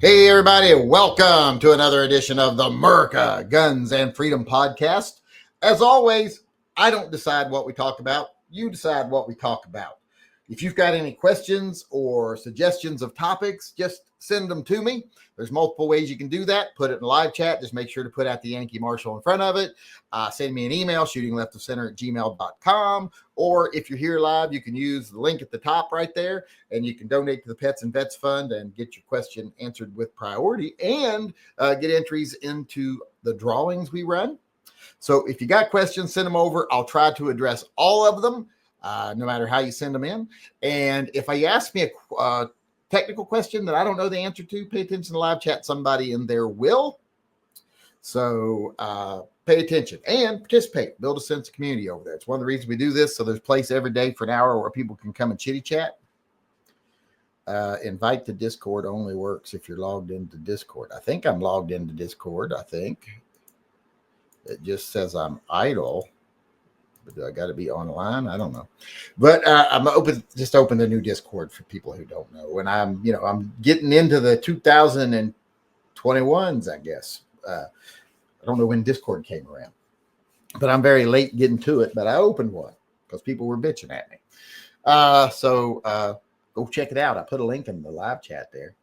Hey, everybody, welcome to another edition of the America Guns and Freedom podcast. As always, I don't decide what we talk about. You decide what we talk about. If you've got any questions or suggestions of topics, just send them to me. There's multiple ways you can do that. Put it in the live chat. Just make sure to put out the Yankee Marshal in front of it. Send me an email, shootingleftofcenter@gmail.com. Or if you're here live, you can use the link at the top right there, and you can donate to the Pets and Vets Fund and get your question answered with priority and get entries into the drawings we run. So if you got questions, send them over. I'll try to address all of them, no matter how you send them in. And if I ask me a technical question that I don't know the answer to, pay attention to the live chat. Somebody in there will. So pay attention and participate. Build a sense of community over there. It's one of the reasons we do this. So there's a place every day for an hour where people can come and chitty chat. Invite to Discord only works if you're logged into Discord. I think I'm logged into Discord. I think it just says I'm idle. But do I got to be online? I don't know. But I'm just open the new Discord for people who don't know. And I'm getting into the 2021s, I guess. I don't know when Discord came around, but I'm very late getting to it. But I opened one because people were bitching at me. So go check it out. I put a link in the live chat there.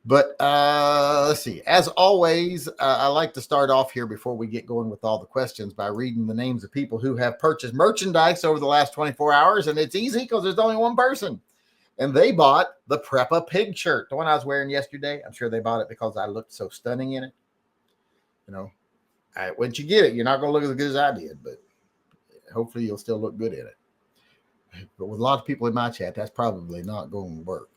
But let's see. As always, I like to start off here before we get going with all the questions by reading the names of people who have purchased merchandise over the last 24 hours. And it's easy because there's only one person. And they bought the Preppa Pig shirt, the one I was wearing yesterday. I'm sure they bought it because I looked so stunning in it. You know, once you get it, you're not going to look as good as I did, but hopefully you'll still look good in it. But with a lot of people in my chat, that's probably not going to work.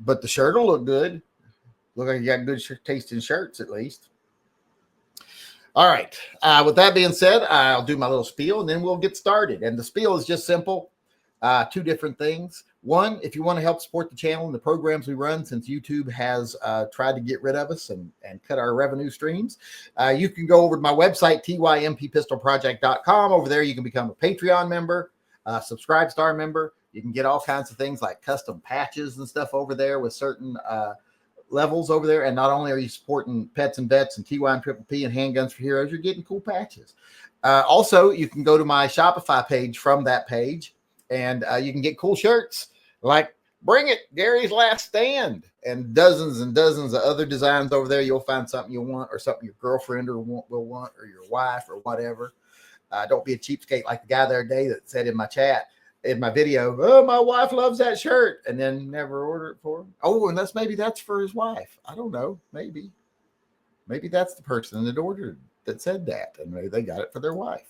But the shirt will look good. Look like you got good taste in shirts, at least. All right. With that being said, I'll do my little spiel, and then we'll get started. And the spiel is just simple. Two different things. One, if you want to help support the channel and the programs we run, since YouTube has tried to get rid of us and cut our revenue streams, you can go over to my website, TYMPpistolproject.com. Over there, you can become a Patreon member, Subscribe Star member. You can get all kinds of things like custom patches and stuff over there with certain levels over there. And not only are you supporting Pets and Vets and TYMPP and Handguns for Heroes, you're getting cool patches. Also, you can go to my Shopify page from that page, and you can get cool shirts like Bring It, Gary's Last Stand, and dozens of other designs over there. You'll find something you want or something your girlfriend will want or your wife or whatever. Don't be a cheapskate like the guy the other day that said in my chat, in my video, oh, my wife loves that shirt, and then never order it for him. Oh, and maybe that's for his wife. I don't know. Maybe that's the person that ordered that said that, and maybe they got it for their wife.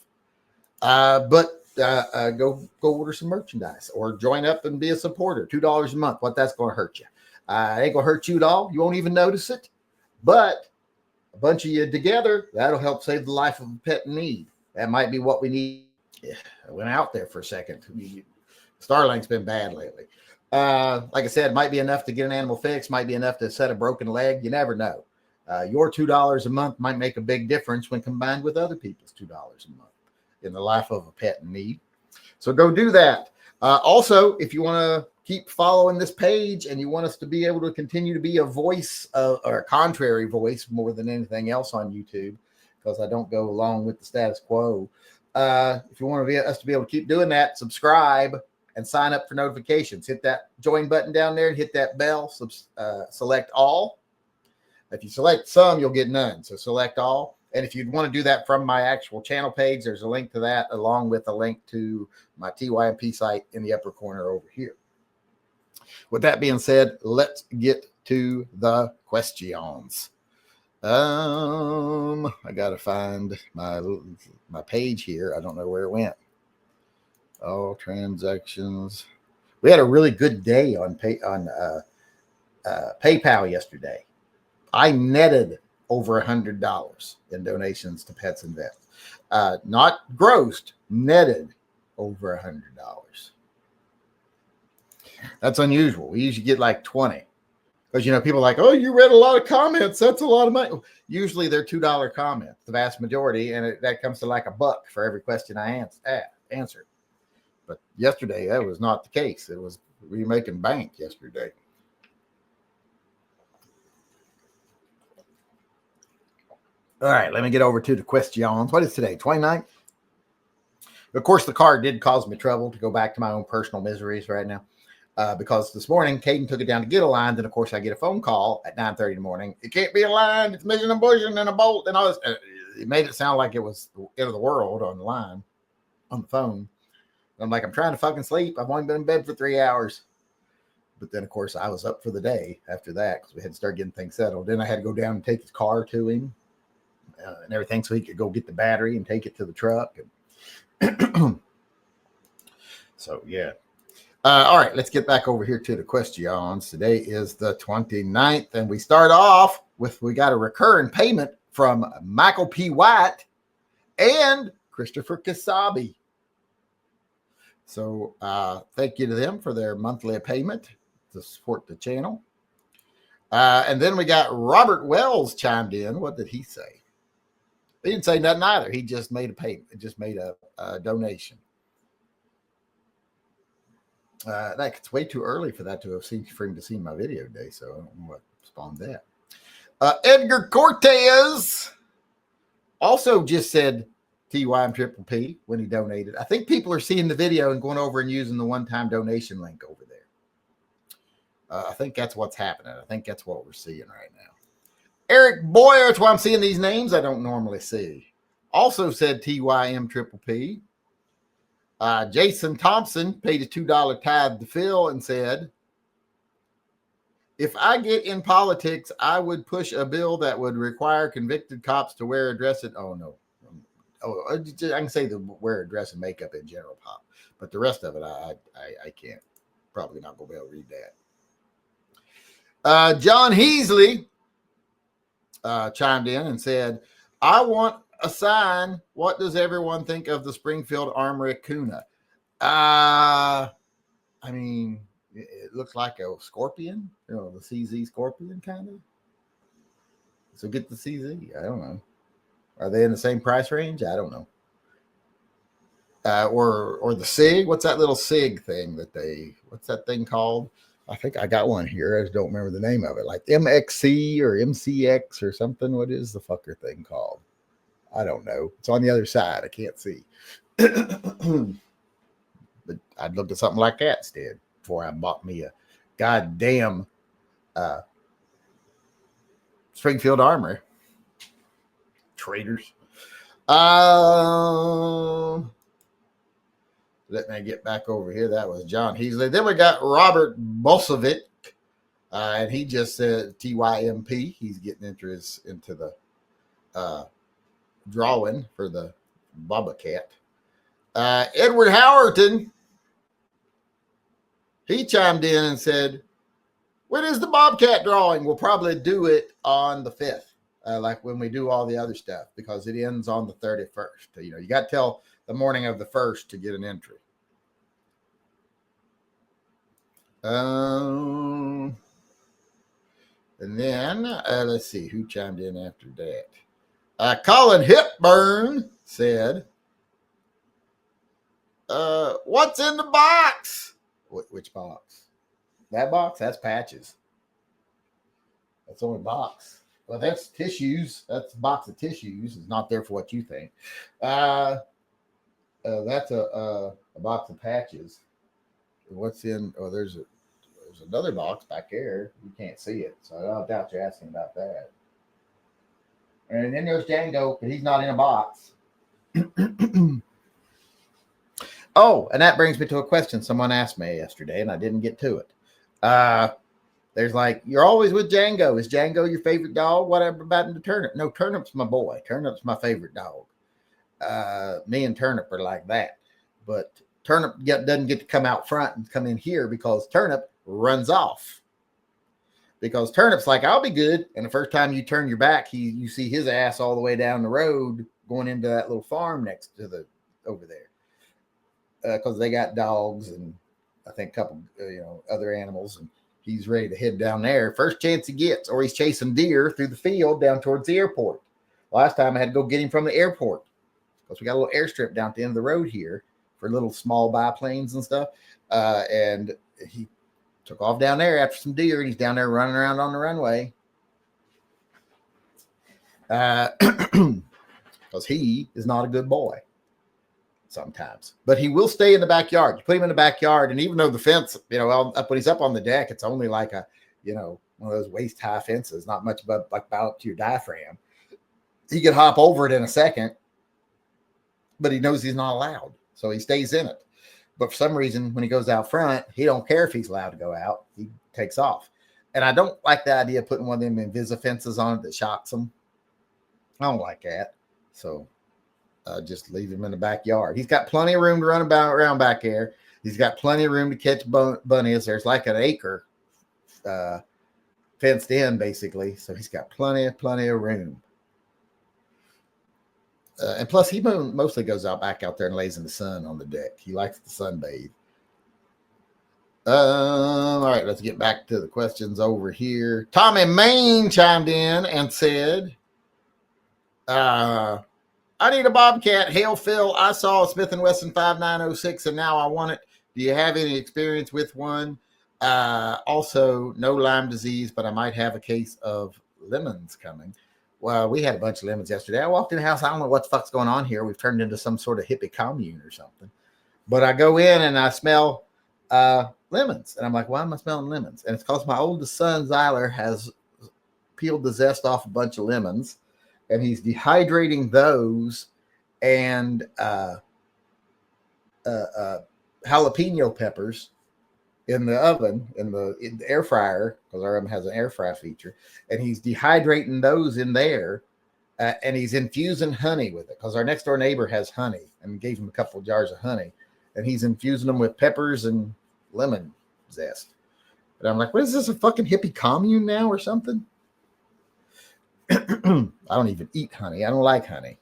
But go order some merchandise or join up and be a supporter. $2 a month. What that's going to hurt you? It ain't going to hurt you at all. You won't even notice it. But a bunch of you together, that'll help save the life of a pet in need. That might be what we need. Yeah, I went out there for a second. Starlink's been bad lately. Like I said, it might be enough to get an animal fixed, might be enough to set a broken leg. You never know. Your $2 a month might make a big difference when combined with other people's $2 a month in the life of a pet in need. So go do that. Also, if you want to keep following this page and you want us to be able to continue to be a voice or a contrary voice more than anything else on YouTube, because I don't go along with the status quo. If you want us to be able to keep doing that, subscribe and sign up for notifications. Hit that join button down there and hit that bell. Select all. If you select some, you'll get none. So select all. And if you'd want to do that from my actual channel page, there's a link to that along with a link to my TYMP site in the upper corner over here. With that being said, let's get to the questions. I gotta find my page here. I don't know where it went. All transactions. We had a really good day on PayPal yesterday. I netted over $100 in donations to Pets and Vets. Not grossed, netted over $100. That's unusual. We usually get like 20. Because, people are like, oh, you read a lot of comments. That's a lot of money. Usually they're $2 comments, the vast majority. And that comes to like $1 for every question I answered. But yesterday, that was not the case. We were making bank yesterday. All right, let me get over to the questions. What is today? 29th? Of course, the car did cause me trouble to go back to my own personal miseries right now. Because this morning, Caden took it down to get aligned. And of course, I get a phone call at 9:30 in the morning. It can't be aligned. It's missing a bushing and a bolt and all this. It made it sound like it was the end of the world on the line, on the phone. I'm like, I'm trying to fucking sleep. I've only been in bed for 3 hours. But then, of course, I was up for the day after that because we had to start getting things settled. Then I had to go down and take his car to him and everything so he could go get the battery and take it to the truck. And so, yeah. All right, let's get back over here to the questions. Today is the 29th, and we start off with, we got a recurring payment from Michael P. White and Christopher Kasabi. So thank you to them for their monthly payment to support the channel. And then we got Robert Wells chimed in. What did he say? He didn't say nothing either. He just made a payment. He just made a donation. It's way too early for that to have seen, for him to see my video today, so I don't know what spawned that. Edgar Cortez also just said TYMP when he donated. I think people are seeing the video and going over and using the one-time donation link over there. I think that's what's happening. I think that's what we're seeing right now. Eric Boyer, that's why I'm seeing these names I don't normally see. Also said TYMP. Jason Thompson paid a $2 tithe to Phil and said, if I get in politics, I would push a bill that would require convicted cops to wear a dress and I can say the wear a dress and makeup in general, Pop, but the rest of it, I can't. Probably not going to be able to read that. John Heasley chimed in and said, I want a sign. What does everyone think of the Springfield Armory Kuna? I mean, it looks like a scorpion, the CZ scorpion kind of. So get the CZ. I don't know. Are they in the same price range? I don't know. Or the SIG. What's that little SIG thing what's that thing called? I think I got one here. I just don't remember the name of it. Like MXC or MCX or something. What is the fucker thing called? I don't know. It's on the other side. I can't see. But I'd look at something like that instead before I bought me a goddamn Springfield Armory. Traitors. Let me get back over here. That was John Heasley. Then we got Robert Bolsovic. And he just said TYMP. He's getting into the drawing for the Bubba Cat. Edward Howerton, he chimed in and said, when is the Bobcat drawing? We'll probably do it on the 5th, like when we do all the other stuff, because it ends on the 31st. You got to tell the morning of the 1st to get an entry. And then, let's see, who chimed in after that? Colin Hipburn said, what's in the box? Which box? That box? That's patches. That's the only box. Well, that's tissues. That's a box of tissues. It's not there for what you think. That's a box of patches. What's in? Oh, there's another box back there. You can't see it, so I don't doubt you're asking about that. And then there's Django, but he's not in a box. Oh, and that brings me to a question someone asked me yesterday, and I didn't get to it. There's like, you're always with Django. Is Django your favorite dog? Whatever about the Turnip? No, Turnip's my boy. Turnip's my favorite dog. Me and Turnip are like that. But Turnip doesn't get to come out front and come in here because Turnip runs off. Because Turnip's like, I'll be good. And the first time you turn your back, you see his ass all the way down the road going into that little farm next to over there. Because they got dogs and I think a couple, other animals, and he's ready to head down there first chance he gets, or he's chasing deer through the field down towards the airport. Last time I had to go get him from the airport because we got a little airstrip down at the end of the road here for little small biplanes and stuff. And he took off down there after some deer, and he's down there running around on the runway. Because he is not a good boy sometimes, but he will stay in the backyard. You put him in the backyard, and even though the fence, up when he's up on the deck, it's only like a, one of those waist high fences, not much but like about to your diaphragm. He could hop over it in a second, but he knows he's not allowed, so he stays in it. But for some reason, when he goes out front, he don't care if he's allowed to go out. He takes off. And I don't like the idea of putting one of them Invisa fences on it that shocks him. I don't like that. So just leave him in the backyard. He's got plenty of room to run around back there. He's got plenty of room to catch bunnies. There's like an acre fenced in, basically. So he's got plenty of room. And plus, he mostly goes back out there and lays in the sun on the deck. He likes to sunbathe. All right, let's get back to the questions over here. Tommy Main chimed in and said, I need a Bobcat. Hail, Phil. I saw a Smith & Wesson 5906, and now I want it. Do you have any experience with one? Also, no Lyme disease, but I might have a case of lemons coming. Well, we had a bunch of lemons yesterday. I walked in the house. I don't know what the fuck's going on here. We've turned into some sort of hippie commune or something. But I go in and I smell lemons. And I'm like, why am I smelling lemons? And it's because my oldest son, Zyler, has peeled the zest off a bunch of lemons. And he's dehydrating those and jalapeno peppers in the oven, in the air fryer, because our oven has an air fry feature, and he's dehydrating those in there, and he's infusing honey with it, because our next door neighbor has honey, and gave him a couple of jars of honey, and he's infusing them with peppers and lemon zest. And I'm like, what is this, a fucking hippie commune now or something? I don't even eat honey. I don't like honey.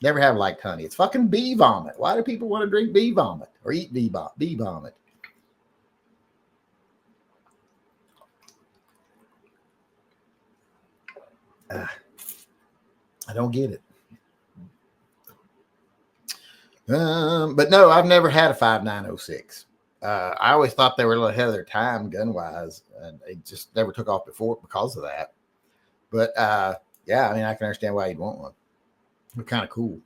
Never have liked honey. It's fucking bee vomit. Why do people want to drink bee vomit or eat bee vomit? I don't get it. But no, I've never had a 5906. I always thought they were a little ahead of their time gun-wise, and they just never took off before because of that. But yeah, I mean, I can understand why you'd want one. They're kind of cool.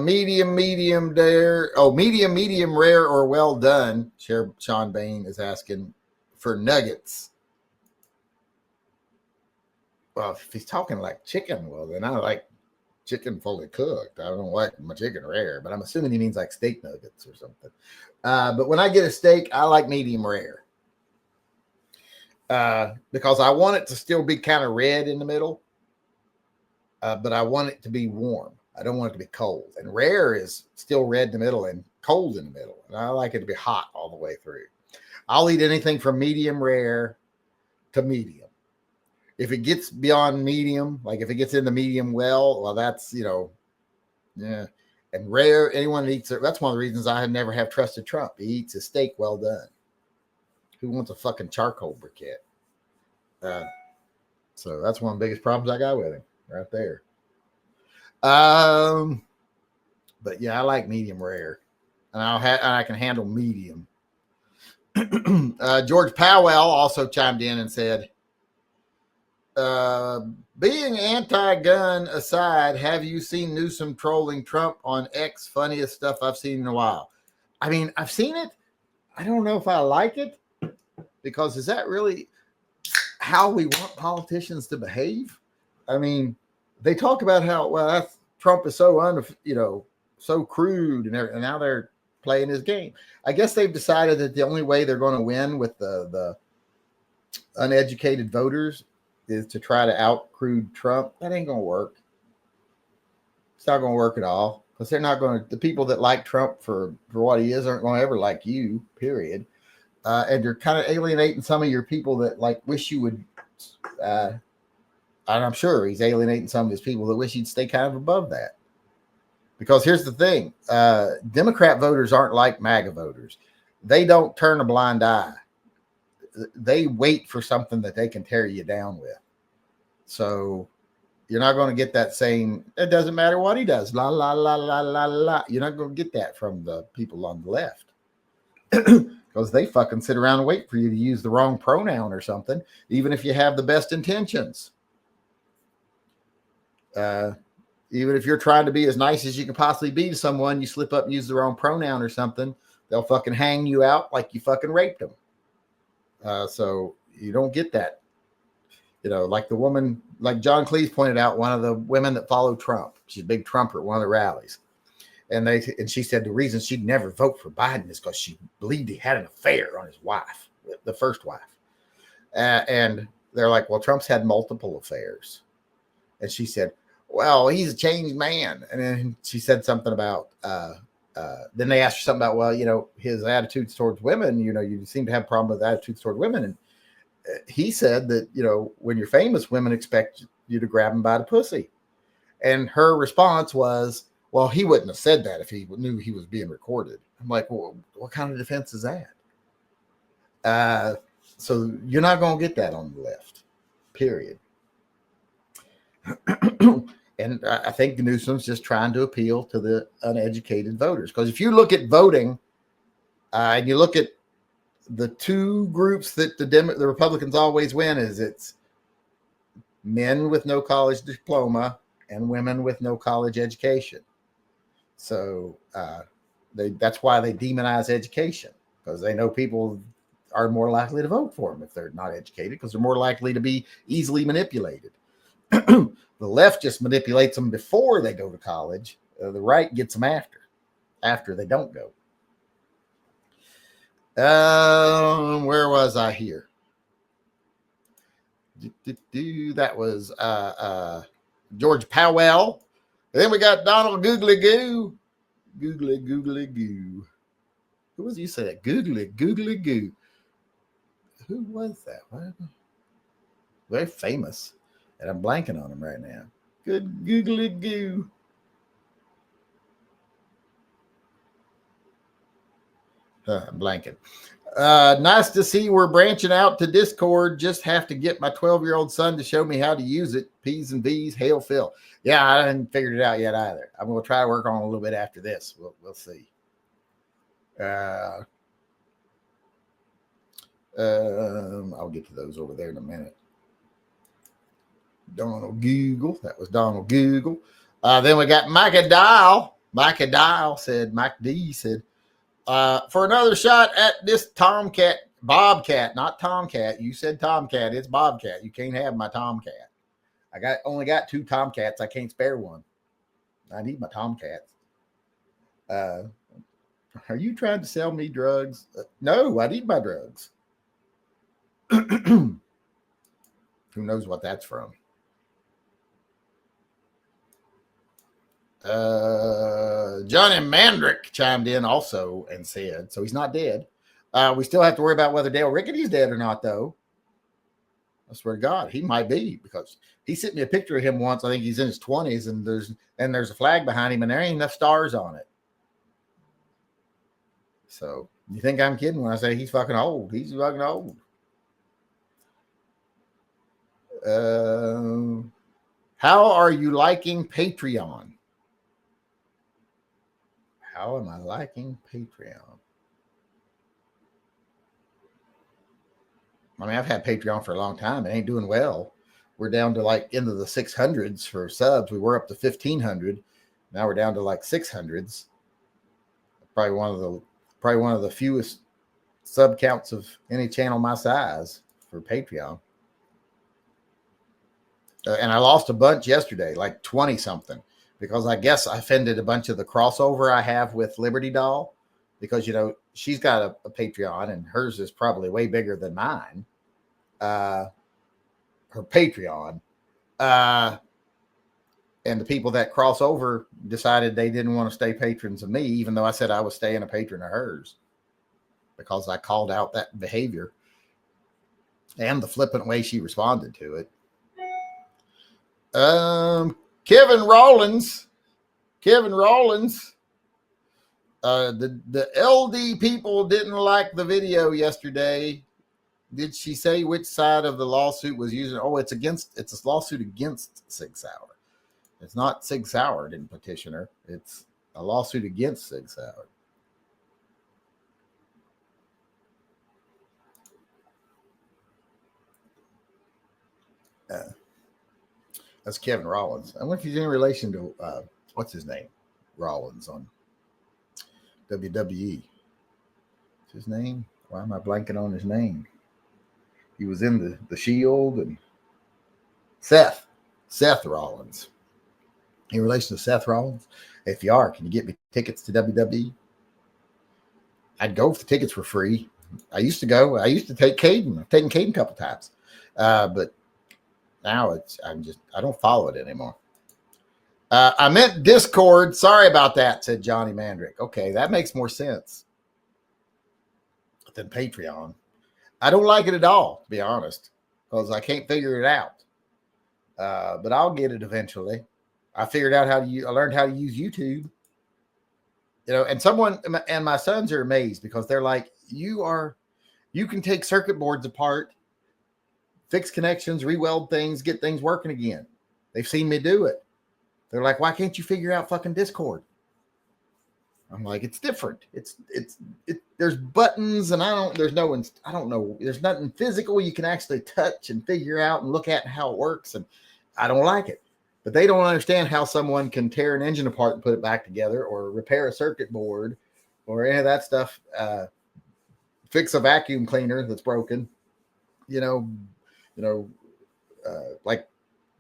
Medium there. Oh, medium rare or well done. Sean Bain is asking for nuggets. Well, if he's talking like chicken, well, then I like chicken fully cooked. I don't like my chicken rare, but I'm assuming he means like steak nuggets or something. But when I get a steak, I like medium rare. Because I want it to still be kind of red in the middle, but I want it to be warm. I don't want it to be cold. And rare is still red in the middle and cold in the middle. And I like it to be hot all the way through. I'll eat anything from medium rare to medium. If it gets beyond medium, like if it gets into medium well, that's, yeah. And rare, anyone that eats it, that's one of the reasons I never have trusted Trump. He eats his steak well done. Who wants a fucking charcoal briquette? So that's one of the biggest problems I got with him right there. But yeah, I like medium rare, and I can handle medium. George Powell also chimed in and said, being anti-gun aside, have you seen Newsom trolling Trump on X? Funniest stuff I've seen in a while. I mean, I've seen it. I don't know if I like it, because is that really how we want politicians to behave? I mean, they talk about how, Trump is so so crude and now they're playing his game. I guess they've decided that the only way they're going to win with the uneducated voters is to try to out-crude Trump. That ain't going to work. It's not going to work at all, because they're not going to, the people that like Trump for what he is aren't going to ever like you, period. And you're kind of alienating some of your people that like wish you would, and I'm sure he's alienating some of his people that wish he'd stay kind of above that. Because here's the thing, Democrat voters aren't like MAGA voters. They don't turn a blind eye. They wait for something that they can tear you down with. So you're not going to get that saying, it doesn't matter what he does, la, la, la, la, la, la. You're not going to get that from the people on the left. Because they fucking sit around and wait for you to use the wrong pronoun or something, even if you have the best intentions. Uh, even if you're trying to be as nice as you can possibly be to someone, you slip up and use the wrong pronoun or something, they'll fucking hang you out like you fucking raped them. So you don't get that. Like the woman, like John Cleese pointed out, one of the women that followed Trump, she's a big Trumper at one of the rallies. And she said the reason she'd never vote for Biden is because she believed he had an affair on his wife, the first wife. And they're like, well, Trump's had multiple affairs. And she said, well, he's a changed man. And then she said something about, then they asked her something about, well, his attitudes towards women, you seem to have a problem with attitudes toward women. And he said that, when you're famous, women expect you to grab them by the pussy. And her response was, well, he wouldn't have said that if he knew he was being recorded. I'm like, well, what kind of defense is that? So you're not going to get that on the left, period. And I think Newsom's just trying to appeal to the uneducated voters. Because if you look at voting and you look at the two groups that the Republicans always win, it's men with no college diploma and women with no college education. So that's why they demonize education, because they know people are more likely to vote for them if they're not educated, because they're more likely to be easily manipulated. The left just manipulates them before they go to college. The right gets them after they don't go. Where was I here? That was George Powell. And then we got Donald Googly Goo. Googly Goo. Who was you say that? Googly Goo. Who was that? What? Very famous. And I'm blanking on him right now. Good Googly Goo. I'm blanking. Nice to see we're branching out to Discord. Just have to get my 12-year-old son to show me how to use it. P's and V's. Hail Phil. Yeah, I haven't figured it out yet either. I'm going to try to work on it a little bit after this. We'll see. I'll get to those over there in a minute. Donald Google. That was Donald Google. Then we got Micah Dial. Mike D said, for another shot at this Bobcat, not Tomcat. You said Tomcat. It's Bobcat. You can't have my Tomcat. I only got 2 Tomcats. I can't spare one. I need my Tomcats. Are you trying to sell me drugs? No, I need my drugs. Who knows what that's from? Johnny Mandrick chimed in also and said, so he's not dead. We still have to worry about whether Dale Rickety's dead or not, though. I swear to God, he might be, because he sent me a picture of him once. I think he's in his 20s, and there's a flag behind him, and there ain't enough stars on it. So you think I'm kidding when I say he's fucking old? He's fucking old. How are you liking Patreon? How am I liking Patreon? I mean, I've had Patreon for a long time. It ain't doing well. We're down to like into the 600s for subs. We were up to 1,500. Now we're down to like 600s. Probably one of the fewest sub counts of any channel my size for Patreon. And I lost a bunch yesterday, like 20 something, because I guess I offended a bunch of the crossover I have with Liberty Doll, because, she's got a Patreon and hers is probably way bigger than mine. Her Patreon. And the people that cross over decided they didn't want to stay patrons of me, even though I said I was staying a patron of hers, because I called out that behavior and the flippant way she responded to it. Kevin Rawlins. The LD people didn't like the video yesterday. Did she say which side of the lawsuit was using? Oh, it's a lawsuit against Sig Sauer. It's not Sig Sauer didn't petition her. It's a lawsuit against Sig Sauer. That's Kevin Rollins. I wonder if he's in relation to what's his name, Rollins on WWE. What's his name? Why am I blanking on his name? He was in the Shield and Seth Rollins. In relation to Seth Rollins, if you are, can you get me tickets to WWE? I'd go if the tickets were free. I used to go. I used to take Caden. I've taken Caden a couple times, but now I don't follow it anymore. I meant Discord. Sorry about that, said Johnny Mandrick. Okay, that makes more sense than Patreon. I don't like it at all, to be honest, because I can't figure it out. But I'll get it eventually. I figured out I learned how to use YouTube. You know, and my sons are amazed because they're like, you can take circuit boards apart, fix connections, re-weld things, get things working again. They've seen me do it. They're like, why can't you figure out fucking Discord? I'm like, it's different. There's buttons and I don't know. There's nothing physical you can actually touch and figure out and look at how it works. And I don't like it. But they don't understand how someone can tear an engine apart and put it back together, or repair a circuit board, or any of that stuff. Fix a vacuum cleaner that's broken. Like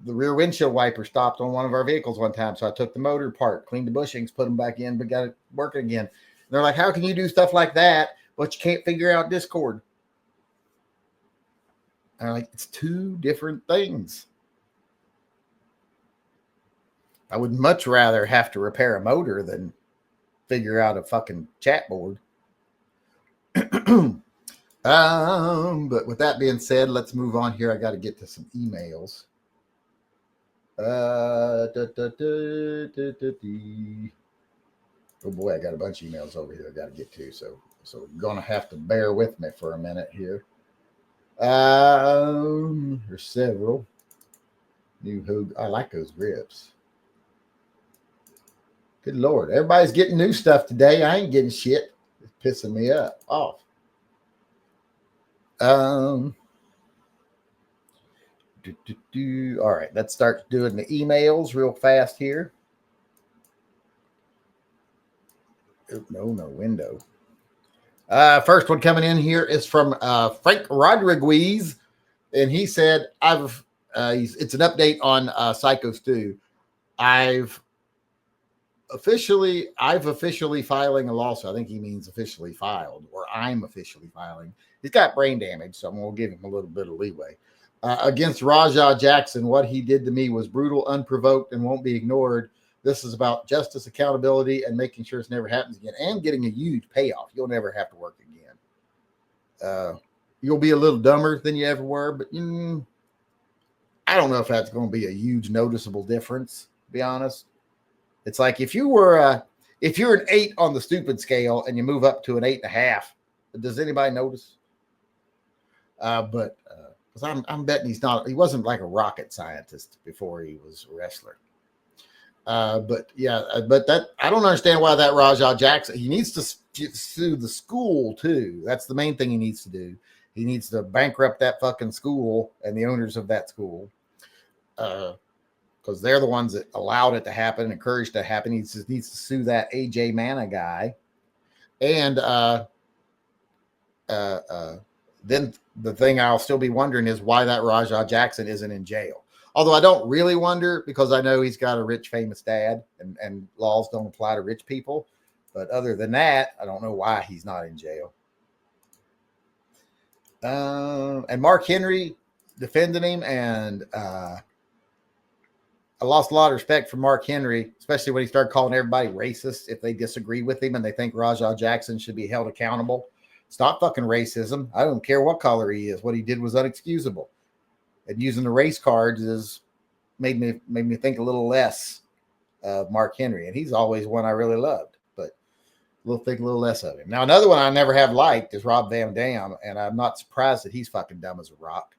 the rear windshield wiper stopped on one of our vehicles one time, so I took the motor apart, cleaned the bushings, put them back in, but got it working again. And they're like, "How can you do stuff like that, but you can't figure out Discord?" And I'm like, "It's two different things." I would much rather have to repair a motor than figure out a fucking chat board. But with that being said, let's move on here. I got to get to some emails. Oh boy, I got a bunch of emails over here I got to get to. So you're gonna have to bear with me for a minute here. There's several. I like those grips. Good Lord. Everybody's getting new stuff today. I ain't getting shit. It's pissing me off. All right. Let's start doing the emails real fast here. No window. First one coming in here is from Frank Rodriguez. And he said, it's an update on Psycho Stew. I've officially filing a lawsuit. I think he means officially filed, or I'm officially filing. He's got brain damage, so I'm going to give him a little bit of leeway. Against Rajah Jackson, what he did to me was brutal, unprovoked, and won't be ignored. This is about justice, accountability, and making sure it never happens again, and getting a huge payoff. You'll never have to work again. You'll be a little dumber than you ever were, but I don't know if that's going to be a huge noticeable difference, to be honest. It's like if you're an 8 on the stupid scale and you move up to an 8.5, does anybody notice? But because I'm betting he wasn't like a rocket scientist before he was a wrestler. But that I don't understand why that Rajah Jackson, he needs to sue the school too. That's the main thing he needs to do. He needs to bankrupt that fucking school and the owners of that school. Because they're the ones that allowed it to happen, encouraged it to happen. He just needs to sue that AJ Manna guy. And then the thing I'll still be wondering is why that Rajah Jackson isn't in jail. Although I don't really wonder, because I know he's got a rich, famous dad, and laws don't apply to rich people. But other than that, I don't know why he's not in jail. And Mark Henry defended him, and I lost a lot of respect for Mark Henry, especially when he started calling everybody racist if they disagree with him and they think Rajah Jackson should be held accountable. It's not fucking racism. I don't care what color he is. What he did was unexcusable. And using the race cards made me think a little less of Mark Henry. And he's always one I really loved, but think a little less of him. Now, another one I never have liked is Rob Van Dam, and I'm not surprised that he's fucking dumb as a rock.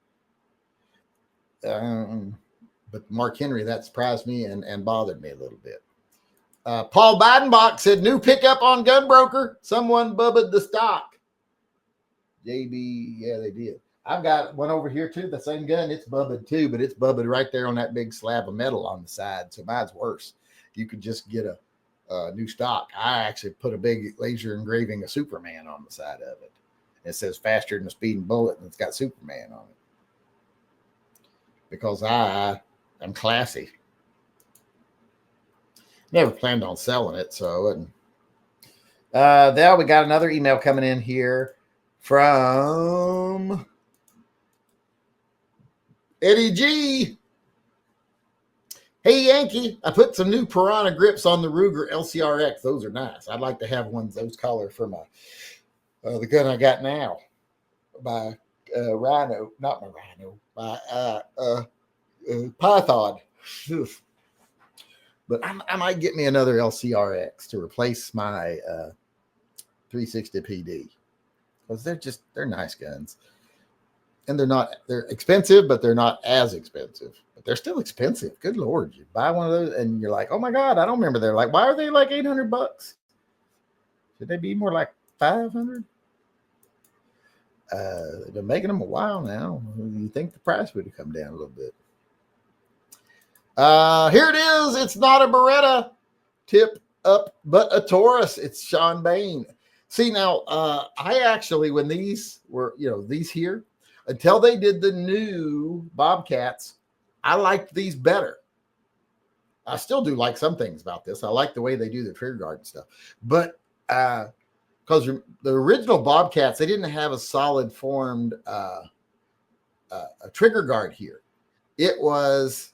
But Mark Henry, that surprised me and bothered me a little bit. Paul Bidenbach said, new pickup on Gunbroker. Someone bubbled the stock. JB, yeah, they did. I've got one over here too. The same gun. It's bubbed too, but it's bubbed right there on that big slab of metal on the side. So mine's worse. You could just get a new stock. I actually put a big laser engraving of Superman on the side of it. It says faster than a speeding bullet, and it's got Superman on it. Because I'm classy. Never planned on selling it, so I wouldn't. Now we got another email coming in here from Eddie G. Hey, Yankee, I put some new Piranha grips on the Ruger LCRX. Those are nice. I'd like to have one of those color for my the gun I got now by Rhino, not my Rhino, by Python. But I might get me another LCRX to replace my 360 PD because they're nice guns. And they're expensive, but they're not as expensive. But they're still expensive. Good Lord. You buy one of those and you're like, oh my God, I don't remember. They're like, why are they like $800? Should they be more like 500? They've been making them a while now. You think the price would have come down a little bit. Here it is. It's not a Beretta tip up, but a Taurus. It's Sean Bain. See, now, I actually, when these were, these here, until they did the new Bobcats, I liked these better. I still do like some things about this. I like the way they do the trigger guard and stuff. But because the original Bobcats, they didn't have a solid formed a trigger guard here. It was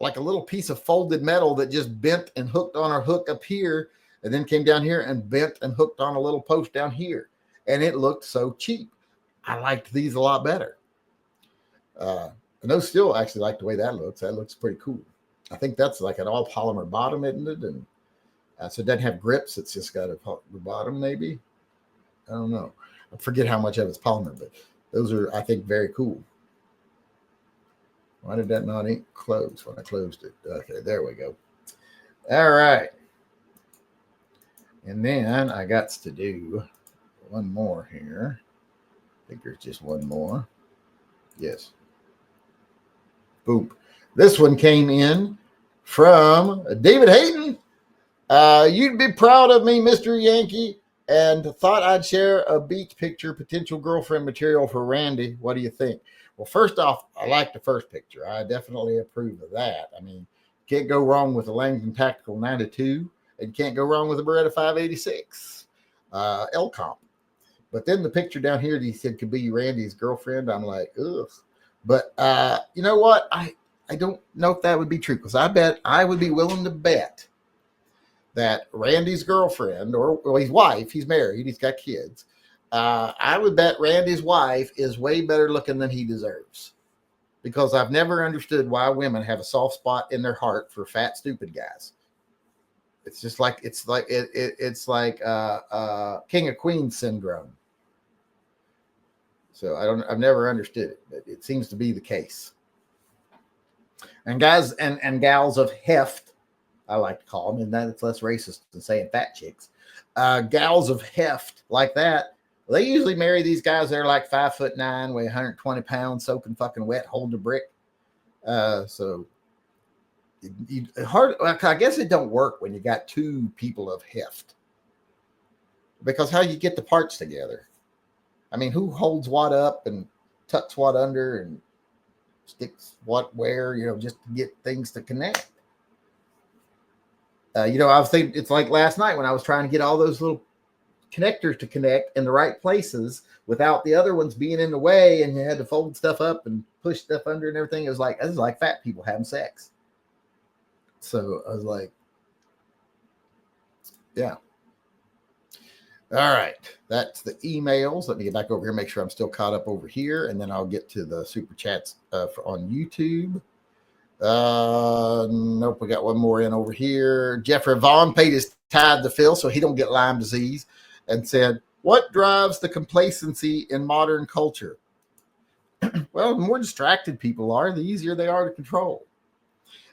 like a little piece of folded metal that just bent and hooked on a hook up here and then came down here and bent and hooked on a little post down here. And it looked so cheap. I liked these a lot better. And those still actually like the way that looks. That looks pretty cool. I think that's like an all polymer bottom, isn't it? And so it doesn't have grips. It's just got a bottom, maybe. I don't know. I forget how much of it's polymer, but those are, I think, very cool. Why did that not ink close when I closed it? Okay, there we go. All right. And then I got to do one more here. I think there's just one more. Yes. Boom. This one came in from David Hayden. You'd be proud of me, Mr. Yankee, and thought I'd share a beach picture, potential girlfriend material for Randy. What do you think? Well, first off, I like the first picture. I definitely approve of that. I mean, can't go wrong with a Langdon Tactical 92, and can't go wrong with a Beretta 586 L-Comp. But then the picture down here that he said could be Randy's girlfriend, I'm like, ugh. But you know what? I don't know if that would be true, because I would be willing to bet that Randy's girlfriend, or his wife, he's married, he's got kids. I would bet Randy's wife is way better looking than he deserves, because I've never understood why women have a soft spot in their heart for fat, stupid guys. It's just like it's like King of Queens syndrome. So I've never understood it, but it seems to be the case. And guys and gals of heft, I like to call them, and that's less racist than saying fat chicks. Gals of heft like that, they usually marry these guys that are like 5'9", weigh 120 pounds, soaking fucking wet, holding a brick. So I guess it don't work when you got two people of heft, because how you get the parts together? I mean, who holds what up and tucks what under and sticks what where, just to get things to connect? I was thinking, it's like last night when I was trying to get all those little connectors to connect in the right places without the other ones being in the way, and you had to fold stuff up and push stuff under and everything. This is like fat people having sex. So I was like, yeah. All right. That's the emails. Let me get back over here, make sure I'm still caught up over here, and then I'll get to the super chats on YouTube. Nope, we got one more in over here. Jeffrey Vaughn paid his tithe to Phil so he don't get Lyme disease, and said, what drives the complacency in modern culture? Well, the more distracted people are, the easier they are to control.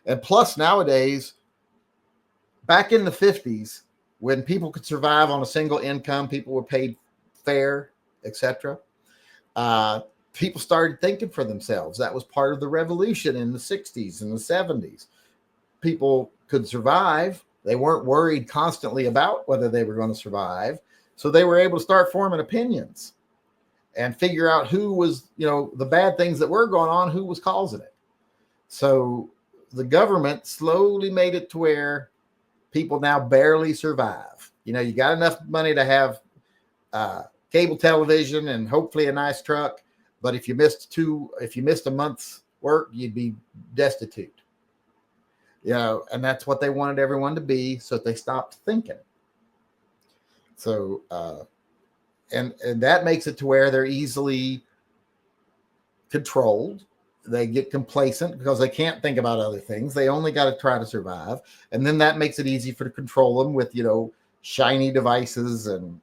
And plus, nowadays, back in the 50s, when people could survive on a single income, people were paid fair, etc. People started thinking for themselves. That was part of the revolution in the 60s and the 70s. People could survive. They weren't worried constantly about whether they were going to survive. So they were able to start forming opinions and figure out who was, the bad things that were going on, who was causing it. So the government slowly made it to where people now barely survive. You got enough money to have cable television and hopefully a nice truck. But if you missed a month's work, you'd be destitute. And that's what they wanted everyone to be. So they stopped thinking. So, and that makes it to where they're easily controlled. They get complacent because they can't think about other things. They only got to try to survive. And then that makes it easy to control them with, shiny devices and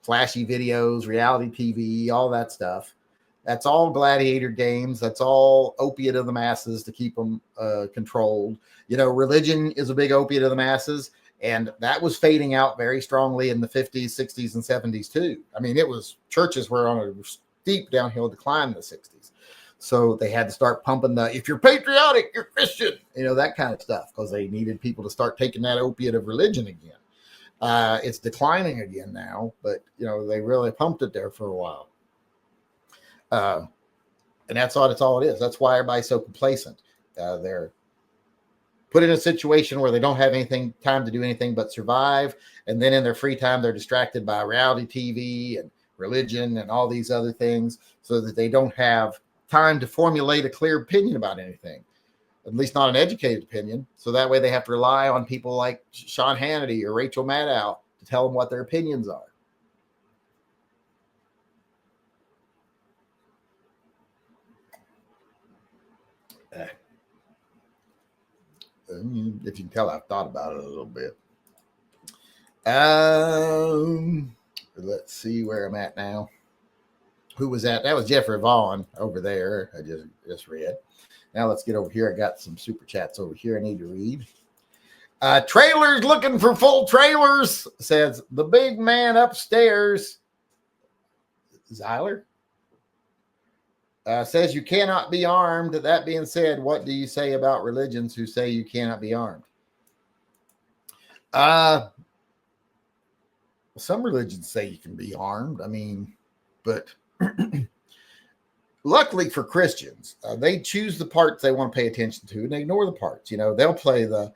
flashy videos, reality TV, all that stuff. That's all gladiator games. That's all opiate of the masses to keep them controlled. Religion is a big opiate of the masses. And that was fading out very strongly in the 50s, 60s, and 70s too. I mean, churches were on a steep downhill decline in the 60s. So they had to start pumping if you're patriotic, you're Christian, that kind of stuff, because they needed people to start taking that opiate of religion again. It's declining again now, but, they really pumped it there for a while. And that's all it is. That's why everybody's so complacent. They're put in a situation where they don't have time to do anything but survive. And then in their free time, they're distracted by reality TV and religion and all these other things, so that they don't have time to formulate a clear opinion about anything, at least not an educated opinion. So that way they have to rely on people like Sean Hannity or Rachel Maddow to tell them what their opinions are. If you can tell, I've thought about it a little bit. Let's see where I'm at now. Who was that? That was Jeffrey Vaughn over there. I just read. Now let's get over here. I got some super chats over here I need to read. Trailers looking for full trailers, says the big man upstairs. Zyler says you cannot be armed. That being said, what do you say about religions who say you cannot be armed? Some religions say you can be armed. I mean, but luckily for Christians, they choose the parts they want to pay attention to and they ignore the parts. They'll play the,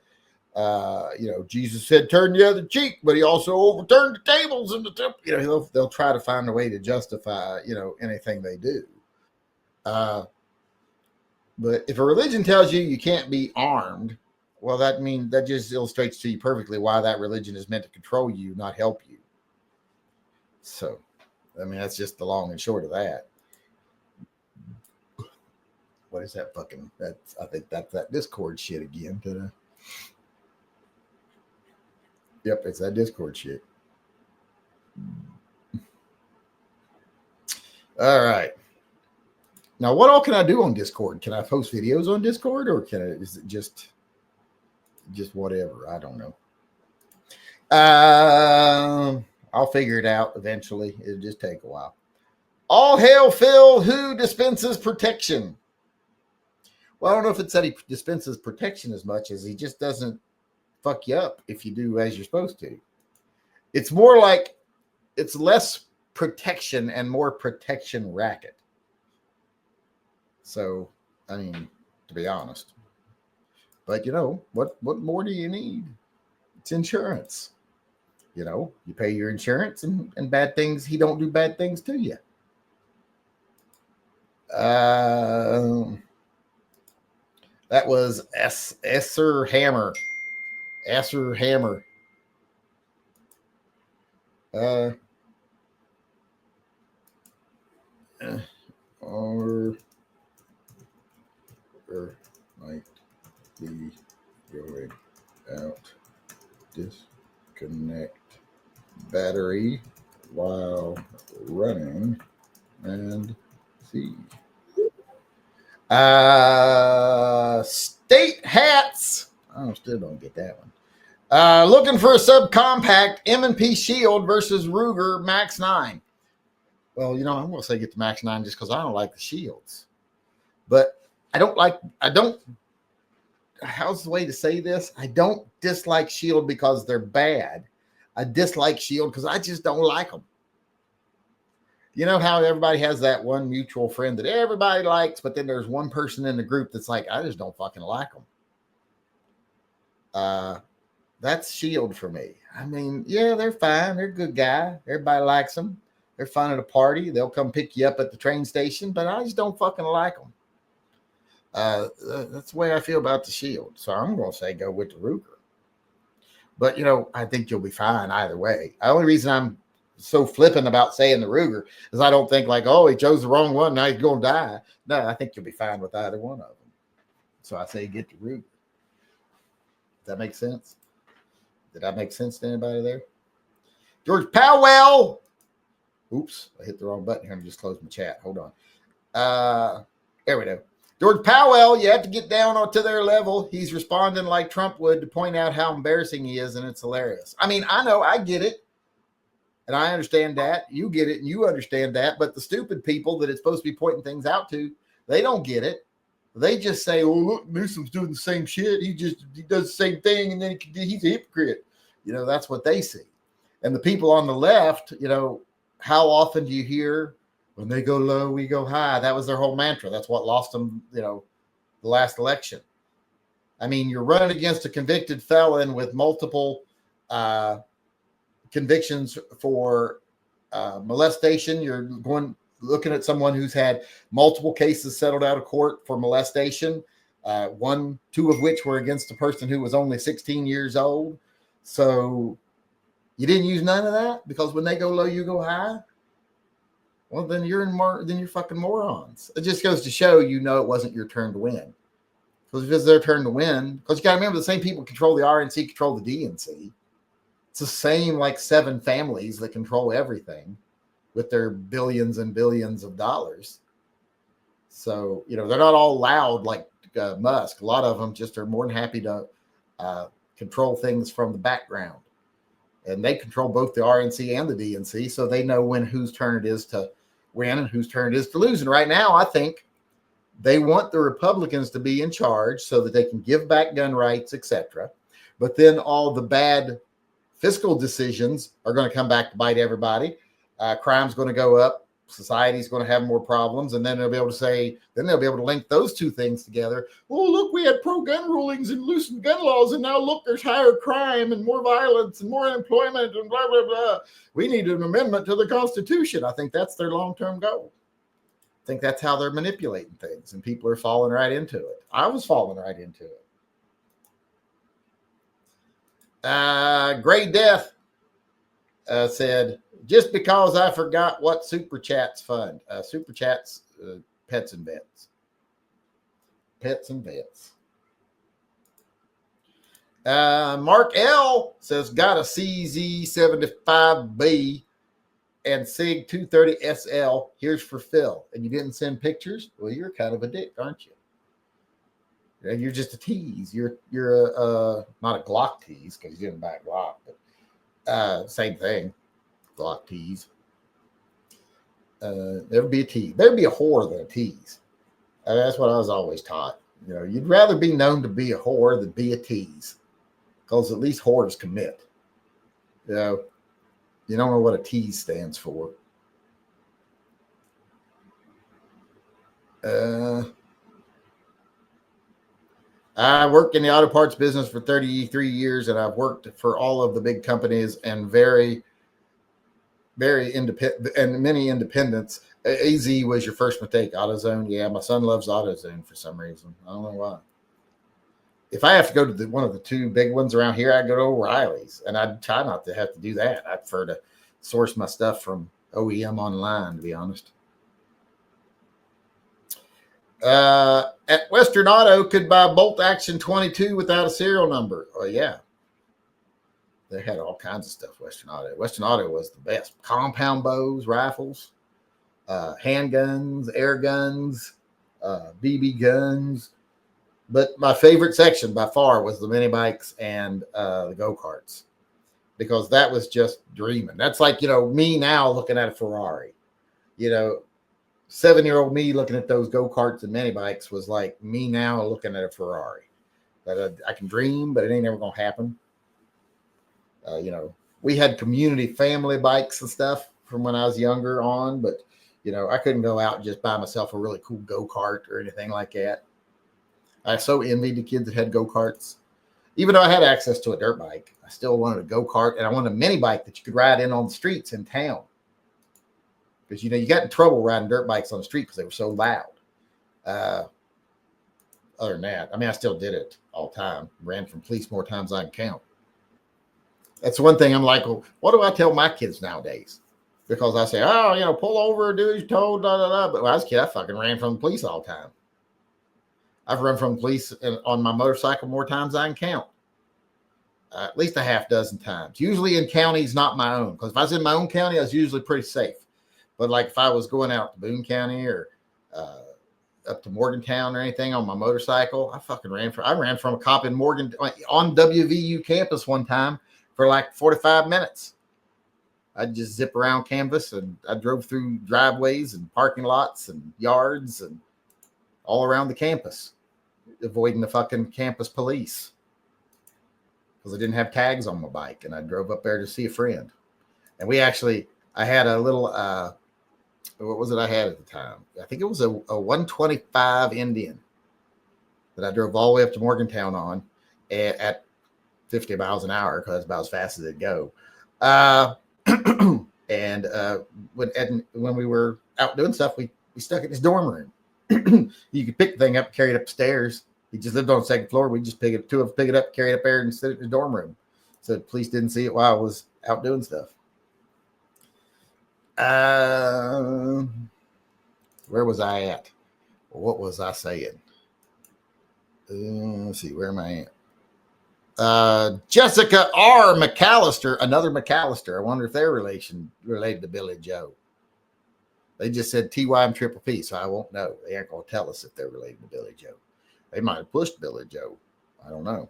Jesus said, turn the other cheek, but he also overturned the tables in the temple. They'll try to find a way to justify, anything they do. But if a religion tells you can't be armed, well, that just illustrates to you perfectly why that religion is meant to control you, not help you. So, that's just the long and short of that. What is that fucking? I think that's that Discord shit again. Yep, it's that Discord shit. All right. Now, what all can I do on Discord? Can I post videos on Discord, or is it just whatever? I don't know. I'll figure it out eventually. It'll just take a while. All hail Phil, who dispenses protection. Well, I don't know if it's that he dispenses protection as much as he just doesn't fuck you up if you do as you're supposed to. It's more like it's less protection and more protection racket. So, to be honest. But, what more do you need? It's insurance. You pay your insurance and bad things. He don't do bad things to you. That was Esser Hammer. Esser Hammer. Or might be going out. Disconnect battery while running and see. State hats. I still don't get that one. Looking for a subcompact M&P Shield versus Ruger Max-9. Well, I'm going to say get the Max-9 just because I don't like the shields. But how's the way to say this? I don't dislike shield because they're bad. I dislike shield because I just don't like them. You know how everybody has that one mutual friend that everybody likes, but then there's one person in the group that's like, I just don't fucking like them. That's shield for me. I mean, yeah, they're fine. They're a good guy. Everybody likes them. They're fun at a party. They'll come pick you up at the train station, but I just don't fucking like them. That's the way I feel about the shield. So I'm going to say go with the Ruger. But, I think you'll be fine either way. The only reason I'm so flippant about saying the Ruger is I don't think like, oh, he chose the wrong one. Now he's going to die. No, I think you'll be fine with either one of them. So I say get the Ruger. Does that make sense? Did that make sense to anybody there? George Powell. Oops, I hit the wrong button here and just closed my chat. Hold on. There we go. George Powell, you have to get down to their level. He's responding like Trump would to point out how embarrassing he is, and it's hilarious. I mean, I know, I get it, and I understand that. You get it, and you understand that, but the stupid people that it's supposed to be pointing things out to, they don't get it. They just say, oh, look, Newsom's doing the same shit. He does the same thing, and then he's a hypocrite. That's what they see. And the people on the left, how often do you hear, when they go low, we go high? That was their whole mantra. That's what lost them, the last election. I mean, you're running against a convicted felon with multiple convictions for molestation. You're looking at someone who's had multiple cases settled out of court for molestation, two of which were against a person who was only 16 years old. So you didn't use none of that because when they go low, you go high. Well, then you're fucking morons. It just goes to show, it wasn't your turn to win. Because if it's their turn to win, because you got to remember the same people control the RNC, control the DNC. It's the same like 7 families that control everything with their billions and billions of dollars. So, they're not all loud like Musk. A lot of them just are more than happy to control things from the background. And they control both the RNC and the DNC, so they know whose turn it is to win and whose turn it is to lose. And right now, I think they want the Republicans to be in charge so that they can give back gun rights, etc. But then all the bad fiscal decisions are going to come back to bite everybody. Crime's going to go up. Society's going to have more problems. And then they'll be able to link those two things together. Oh, look, we had pro-gun rulings and loosened gun laws. And now look, there's higher crime and more violence and more unemployment and blah, blah, blah. We need an amendment to the Constitution. I think that's their long-term goal. I think that's how they're manipulating things. And people are falling right into it. I was falling right into it. Gray Death said, just because I forgot what Super Chats fund. Super Chats, pets and vets. Pets and vets. Mark L says, got a CZ75B and SIG 230 SL. Here's for Phil. And you didn't send pictures? Well, you're kind of a dick, aren't you? You're just a tease. You're not a Glock tease because you didn't buy a Glock, but same thing. Glock tease. There'd be a tease. There'd be a whore than a tease. That's what I was always taught. You'd rather be known to be a whore than be a tease, because at least whores commit. You don't know what a tease stands for. I worked in the auto parts business for 33 years, and I've worked for all of the big companies and very, very independent and many independents. AZ was your first mistake. AutoZone. Yeah, my son loves AutoZone for some reason. I don't know why. If I have to go to one of the 2 big ones around here, I go to O'Reilly's, and I try not to have to do that. I prefer to source my stuff from OEM online, to be honest. At Western Auto, could buy bolt action 22 without a serial number. Oh yeah, they had all kinds of stuff. Western Auto was the best. Compound bows, rifles, handguns, air guns, BB guns. But my favorite section by far was the mini bikes and the go-karts, because that was just dreaming. That's like, me now looking at a Ferrari. 7-year-old me looking at those go-karts and mini bikes was like me now looking at a Ferrari. That I can dream, but it ain't ever gonna happen. We had community family bikes and stuff from when I was younger on, but I couldn't go out and just buy myself a really cool go-kart or anything like that. I so envied the kids that had go-karts. Even though I had access to a dirt bike, I still wanted a go-kart, and I wanted a mini bike that you could ride in on the streets in town. Because, you got in trouble riding dirt bikes on the street because they were so loud. Other than that, I still did it all the time. Ran from police more times than I can count. That's one thing I'm like, well, what do I tell my kids nowadays? Because I say, pull over, do as you're told, da, da, da. But when I was a kid, I fucking ran from the police all the time. I've run from the police on my motorcycle more times than I can count. At least a half dozen times. Usually in counties, not my own. Because if I was in my own county, I was usually pretty safe. But like if I was going out to Boone County or up to Morgantown or anything on my motorcycle, I ran from a cop in Morgan on WVU campus one time for like 45 minutes. I'd just zip around canvas, and I drove through driveways and parking lots and yards and all around the campus, avoiding the fucking campus police because I didn't have tags on my bike, and I drove up there to see a friend. And I had a little, what was it I had at the time? I think it was a 125 Indian that I drove all the way up to Morgantown on at 50 miles an hour because that's about as fast as it'd go. And when we were out doing stuff, we stuck in his dorm room. You could pick the thing up, carry it upstairs. He just lived on the second floor. We just pick it up, carry it up there, and sit in his dorm room. So the police didn't see it while I was out doing stuff. Where was I at? What was I saying? Let's see, where am I at? Jessica R. McAllister, another McAllister. I wonder if they're related to Billy Joe. They just said TYMP Triple P, so I won't know. They aren't going to tell us if they're related to Billy Joe. They might have pushed Billy Joe. I don't know.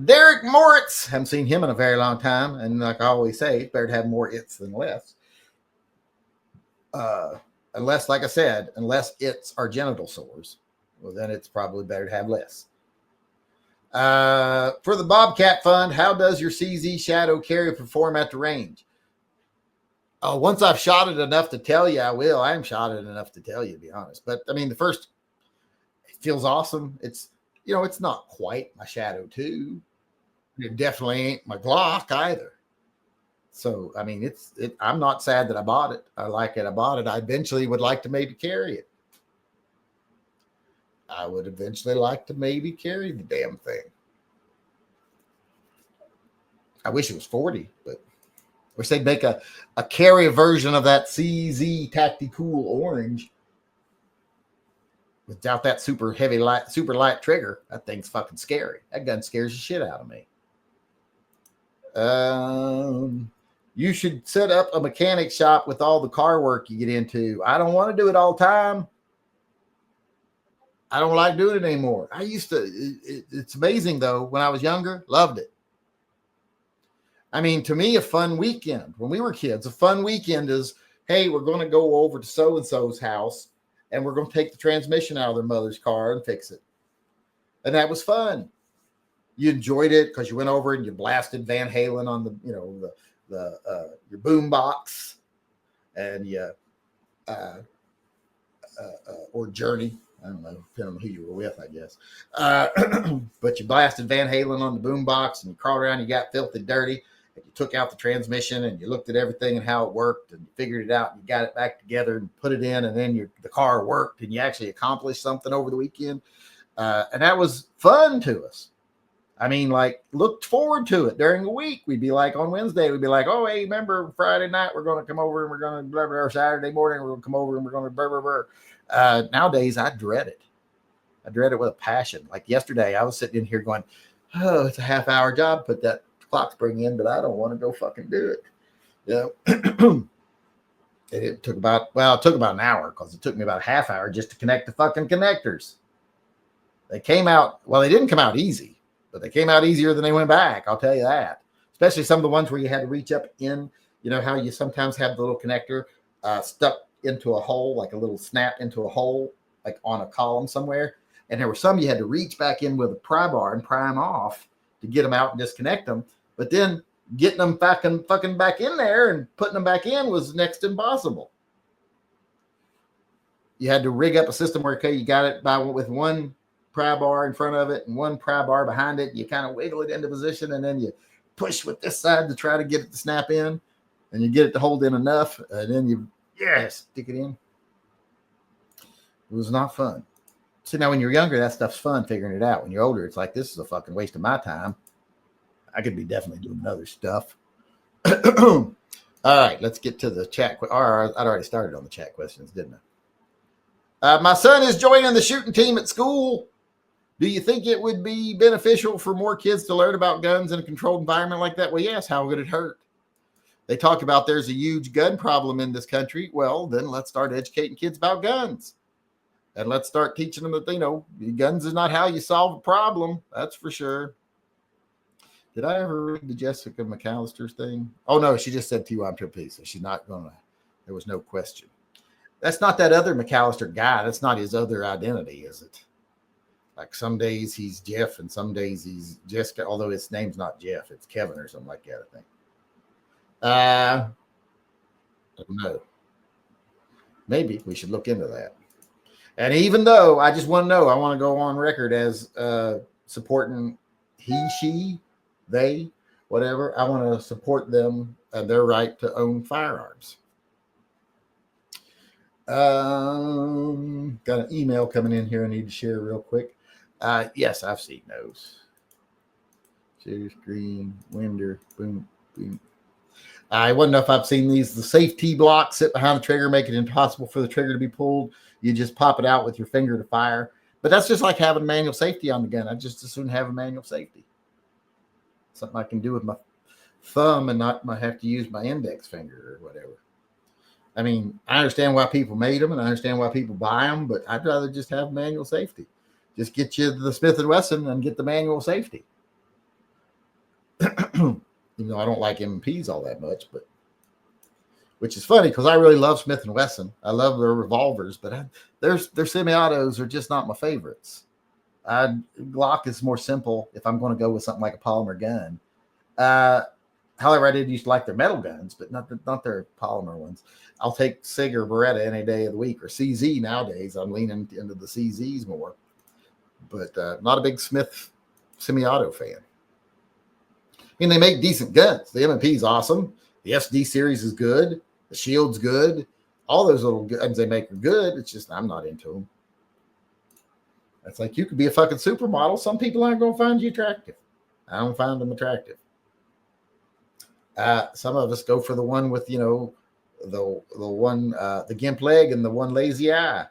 Derek Moritz. Haven't seen him in a very long time. And like I always say, it's better to have more its than less. Unless, like I said, unless its are genital sores, well, then it's probably better to have less. For the Bobcat Fund, how does your CZ Shadow carrier perform at the range? Once I've shot it enough to tell you, I will. I haven't shot it enough to tell you, to be honest. But the first, it feels awesome. It's, it's not quite my Shadow 2. It definitely ain't my Glock either. So, I'm not sad that I bought it. I like it. I bought it. I eventually would like to maybe carry it. I would eventually like to maybe carry the damn thing. I wish it was 40, but I wish they'd make a carry version of that CZ Tacticool Orange without that super light trigger. That thing's fucking scary. That gun scares the shit out of me. You should set up a mechanic shop with all the car work you get into. I don't want to do it all the time. I don't like doing it anymore. I used to. It's amazing, though. When I was younger, loved it. To me, a fun weekend. When we were kids, a fun weekend is, hey, we're going to go over to so-and-so's house, and we're going to take the transmission out of their mother's car and fix it. And that was fun. You enjoyed it because you went over and you blasted Van Halen on the your boom box, and or Journey. I don't know, depending on who you were with, I guess. But you blasted Van Halen on the boombox, and you crawled around, you got filthy dirty, and you took out the transmission, and you looked at everything and how it worked, and you figured it out, and you got it back together and put it in, and then the car worked, and you actually accomplished something over the weekend. And that was fun to us. Looked forward to it during the week. We'd be like, on Wednesday, we'd be like, oh, hey, remember Friday night, we're going to come over and we're going to blah, blah, or Saturday morning, we're going to come over and we're going to blah, blah, blah. Nowadays, I dread it. I dread it with a passion. Like yesterday, I was sitting in here going, oh, it's a half-hour job. Put that clock spring in, but I don't want to go fucking do it. It took about an hour because it took me about a half hour just to connect the fucking connectors. They came out, they didn't come out easy, but they came out easier than they went back. I'll tell you that. Especially some of the ones where you had to reach up in You know how you sometimes have the little connector stuck into a hole, like a little snap into a hole, like on a column somewhere. And there were some you had to reach back in with a pry bar and pry them off to get them out and disconnect them. But then getting them fucking back in there and putting them back in was next to impossible. You had to rig up a system where, okay, you got it with one pry bar in front of it and one pry bar behind it. You kind of wiggle it into position and then you push with this side to try to get it to snap in, and you get it to hold in enough, and then you stick it in. It was not fun. So now when you're younger, that stuff's fun figuring it out. When you're older, it's like, this is a fucking waste of my time. I could be definitely doing other stuff. All right, let's get to the chat. I'd already started on the chat questions, didn't I? My son is joining the shooting team at school. Do you think it would be beneficial for more kids to learn about guns in a controlled environment like that? Well, yes. How would it hurt? They talk about there's a huge gun problem in this country. Well, then let's start educating kids about guns. And let's start teaching them that, guns is not how you solve a problem. That's for sure. Did I ever read the Jessica McAllister's thing? Oh, no, she just said TYMP, so she's not going to. There was no question. That's not that other McAllister guy. That's not his other identity, is it? Like some days he's Jeff and some days he's Jessica, although his name's not Jeff. It's Kevin or something like that, I think. I don't know. Maybe we should look into that. And even though I just want to know, I want to go on record as supporting he, she, they, whatever. I want to support them and their right to own firearms. Got an email coming in here I need to share real quick. Yes, I've seen those. Share screen, Winder, boom, boom. I wouldn't know if I've seen these. The safety block sit behind the trigger, make it impossible for the trigger to be pulled. You just pop it out with your finger to fire. But that's just like having manual safety on the gun. I just as soon have a manual safety. Something I can do with my thumb and not have to use my index finger or whatever. I mean, I understand why people made them and I understand why people buy them, but I'd rather just have manual safety. Just get you the Smith & Wesson and get the manual safety. Even though I don't like M&Ps all that much, but which is funny because I really love Smith & Wesson. I love their revolvers, but their semi-autos are just not my favorites. Glock is more simple if I'm going to go with something like a polymer gun. However, I did used to like their metal guns, but not their polymer ones. I'll take SIG or Beretta any day of the week, or CZ nowadays. I'm leaning into the CZs more, but not a big Smith semi-auto fan. I mean, they make decent guns. The M&P is awesome. The SD series is good. The Shield's good. All those little guns they make are good. It's just I'm not into them. It's like you could be a fucking supermodel. Some people aren't going to find you attractive. I don't find them attractive. Some of us go for the one with, the gimp leg and the one lazy eye.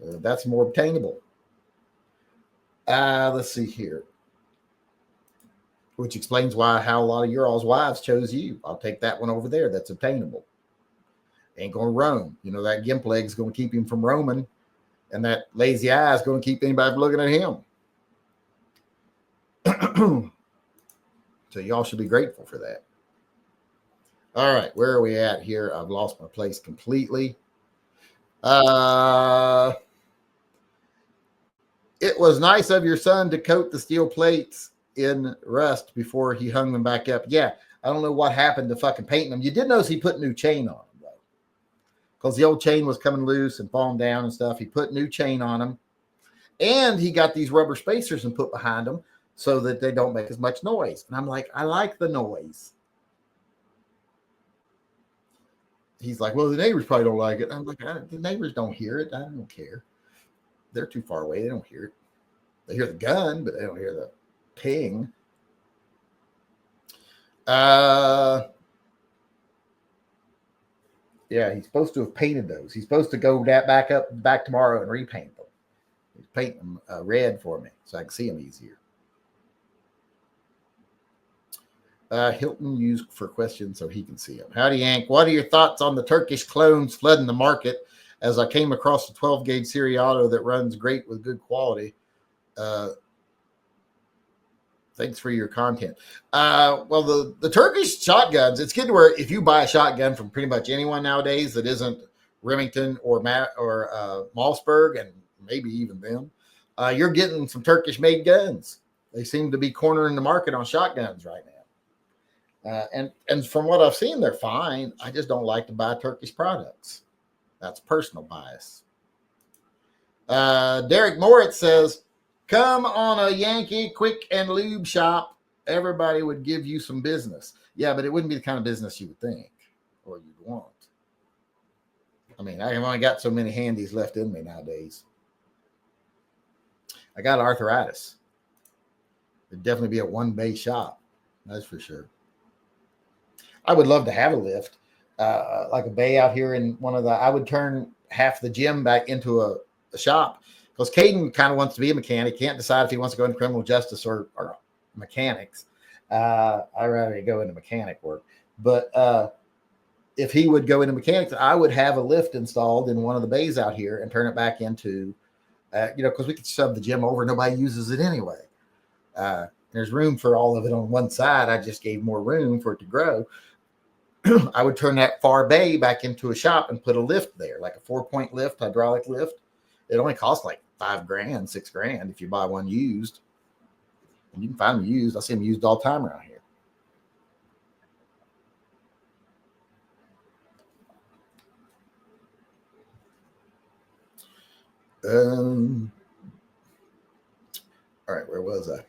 That's more obtainable. Let's see here. Which explains how a lot of your all's wives chose you. I'll take that one over there. That's obtainable. Ain't going to roam. That gimp leg is going to keep him from roaming. And that lazy eye is going to keep anybody from looking at him. So y'all should be grateful for that. All right, where are we at here? I've lost my place completely. It was nice of your son to coat the steel plates in rust before he hung them back up. Yeah, I don't know what happened to fucking painting them. You did notice he put new chain on them, though. Because the old chain was coming loose and falling down and stuff. He put new chain on them. And he got these rubber spacers and put behind them so that they don't make as much noise. And I'm like, I like the noise. He's like, well, the neighbors probably don't like it. I'm like, the neighbors don't hear it. I don't care. They're too far away. They don't hear it. They hear the gun, but they don't hear the ping. Yeah, he's supposed to have painted those. He's supposed to go back tomorrow and repaint them. He's painting them red for me so I can see them easier. Hilton used for questions so he can see them. Howdy, Yank. What are your thoughts on the Turkish clones flooding the market? As I came across a 12-gauge series auto that runs great with good quality. They Thanks for your content. Well, the Turkish shotguns, it's getting to where if you buy a shotgun from pretty much anyone nowadays that isn't Remington or Mossberg, and maybe even them, you're getting some Turkish-made guns. They seem to be cornering the market on shotguns right now. And from what I've seen, they're fine. I just don't like to buy Turkish products. That's personal bias. Derek Moritz says, come on a Yankee quick and lube shop. Everybody would give you some business. Yeah, but it wouldn't be the kind of business you would think or you'd want. I mean, I've only got so many handies left in me nowadays. I got arthritis. It'd definitely be a one-bay shop. That's for sure. I would love to have a lift, like a bay out here in I would turn half the gym back into a shop, because Caden kind of wants to be a mechanic. Can't decide if he wants to go into criminal justice or mechanics. I'd rather go into mechanic work. But if he would go into mechanics, I would have a lift installed in one of the bays out here and turn it back into, because we could shove the gym over. Nobody uses it anyway. There's room for all of it on one side. I just gave more room for it to grow. I would turn that far bay back into a shop and put a lift there, like a 4-point lift, hydraulic lift. It only costs like $5,000, $6,000 if you buy one used. And you can find them used. I see them used all the time around here. All right, where was I?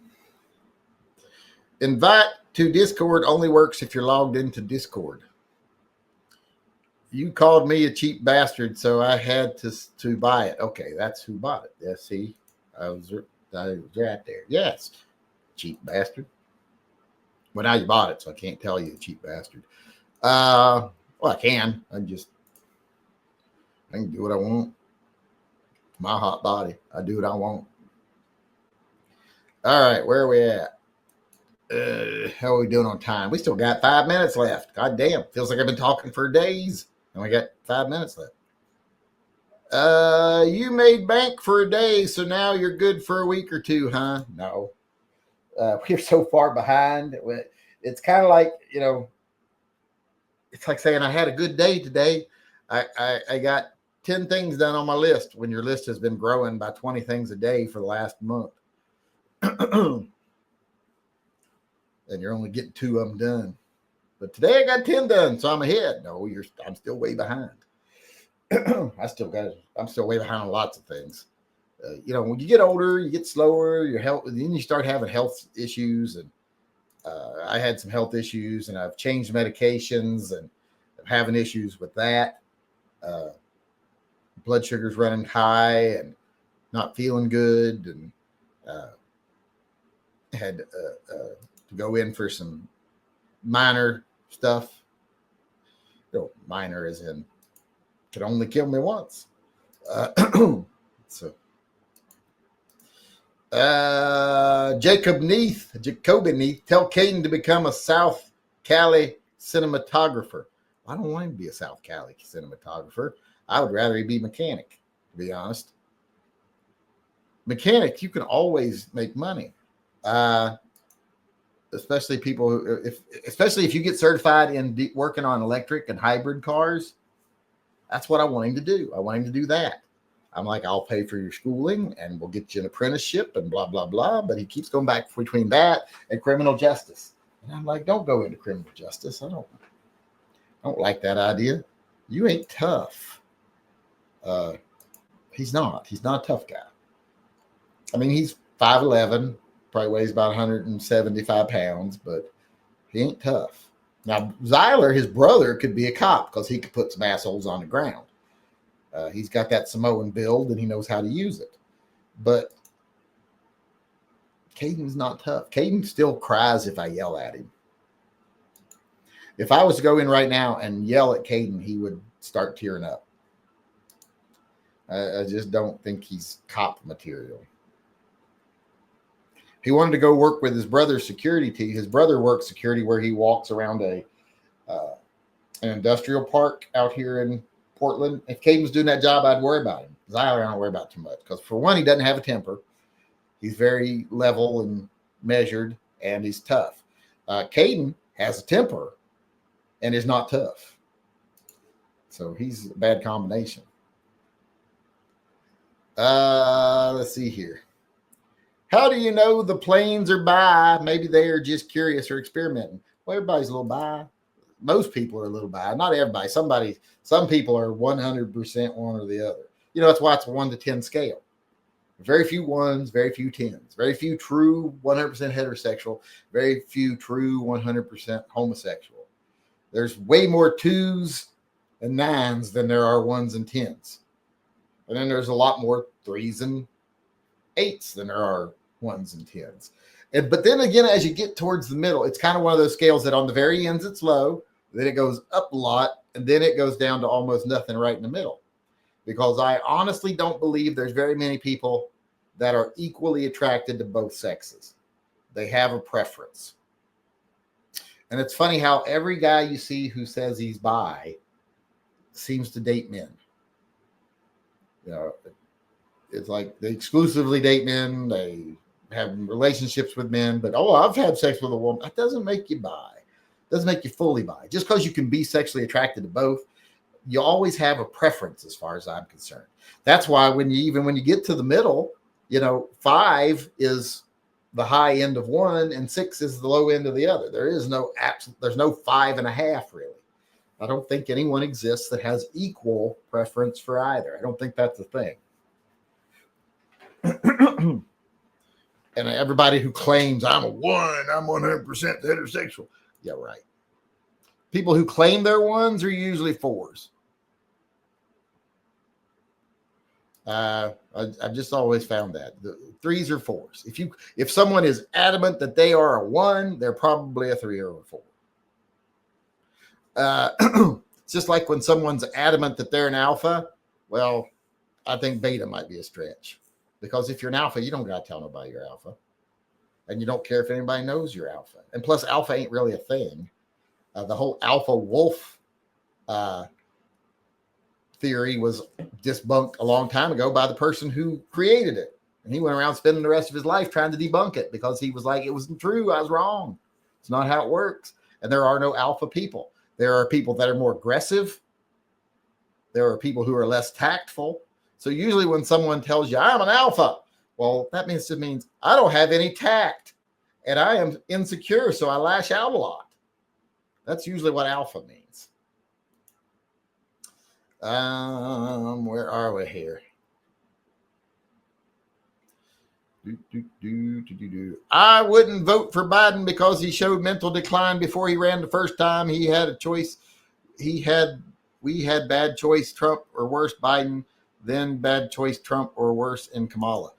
Invite to Discord only works if you're logged into Discord. You called me a cheap bastard, so I had to buy it. Okay, that's who bought it. Yeah, see, I was right there. Yes, cheap bastard. Well, now you bought it, so I can't tell you, cheap bastard. Well, I can. I can do what I want. My hot body. I do what I want. All right, where are we at? How are we doing on time? We still got 5 minutes left. God damn, feels like I've been talking for days, and we got 5 minutes left. You made bank for a day, so now you're good for a week or two, huh? No. We're so far behind. It's kind of like, it's like saying I had a good day today. I got 10 things done on my list when your list has been growing by 20 things a day for the last month. And you're only getting 2 of them done. But today I got 10 done, so I'm ahead. No, I'm still way behind. I'm still way behind on lots of things. When you get older, you get slower, then you start having health issues. And I had some health issues, and I've changed medications, and I'm having issues with that. Blood sugar's running high and not feeling good, and had to go in for some minor stuff. Minor as in could only kill me once. Jacoby Neath, tell Caden to become a South Cali cinematographer. I don't want him to be a South Cali cinematographer. I would rather he be mechanic, to be honest. Mechanic, you can always make money. Especially if you get certified in working on electric and hybrid cars. That's what I want him to do. I want him to do that. I'm like, I'll pay for your schooling and we'll get you an apprenticeship and blah, blah, blah. But he keeps going back between that and criminal justice. And I'm like, don't go into criminal justice. I don't like that idea. You ain't tough. He's not a tough guy. I mean, he's 5'11", probably weighs about 175 pounds, but he ain't tough. Now, Zyler, his brother, could be a cop because he could put some assholes on the ground. He's got that Samoan build and he knows how to use it. But Caden's not tough. Caden still cries if I yell at him. If I was to go in right now and yell at Caden, he would start tearing up. I just don't think he's cop material. He wanted to go work with his brother's security team. His brother works security where he walks around an industrial park out here in Portland. If Caden's doing that job, I'd worry about him. Zyler, I don't worry about too much because, for one, he doesn't have a temper. He's very level and measured, and he's tough. Caden has a temper and is not tough. So he's a bad combination. Let's see here. How do you know the planes are bi? Maybe they are just curious or experimenting. Well, everybody's a little bi. Most people are a little bi. Not everybody. Some people are 100% one or the other. You know, that's why it's a 1 to 10 scale. Very few ones, very few tens. Very few true 100% heterosexual. Very few true 100% homosexual. There's way more 2s and 9s than there are 1s and 10s. And then there's a lot more 3s and 8s than there are 1s and 10s. But then again, as you get towards the middle, it's kind of one of those scales that on the very ends it's low, then it goes up a lot, and then it goes down to almost nothing right in the middle. Because I honestly don't believe there's very many people that are equally attracted to both sexes. They have a preference. And it's funny how every guy you see who says he's bi seems to date men. You know, it's like they exclusively date men. They have relationships with men, but I've had sex with a woman. That doesn't make you bi. Doesn't make you fully bi. Just because you can be sexually attracted to both, you always have a preference as far as I'm concerned. That's why when you get to the middle, 5 is the high end of one and 6 is the low end of the other. There's no 5.5 really. I don't think anyone exists that has equal preference for either. I don't think that's a thing. And everybody who claims I'm a 1, I'm 100% heterosexual. Yeah, right. People who claim they're 1s are usually 4s. I've just always found that the 3s or 4s. If someone is adamant that they are a 1, they're probably a 3 or a 4. It's just like when someone's adamant that they're an alpha. Well, I think beta might be a stretch, because if you're an alpha, you don't got to tell nobody you're alpha, and you don't care if anybody knows you're alpha. And plus, alpha ain't really a thing. The whole alpha wolf theory was debunked a long time ago by the person who created it. And he went around spending the rest of his life trying to debunk it, because he was like, it wasn't true. I was wrong. It's not how it works. And there are no alpha people. There are people that are more aggressive. There are people who are less tactful. So usually when someone tells you I'm an alpha, well, that means I don't have any tact and I am insecure, so I lash out a lot. That's usually what alpha means. Where are we here? I wouldn't vote for Biden because he showed mental decline before he ran the first time. He had a choice. We had bad choice, Trump, or worse, Biden, then bad choice, Trump, or worse, in Kamala.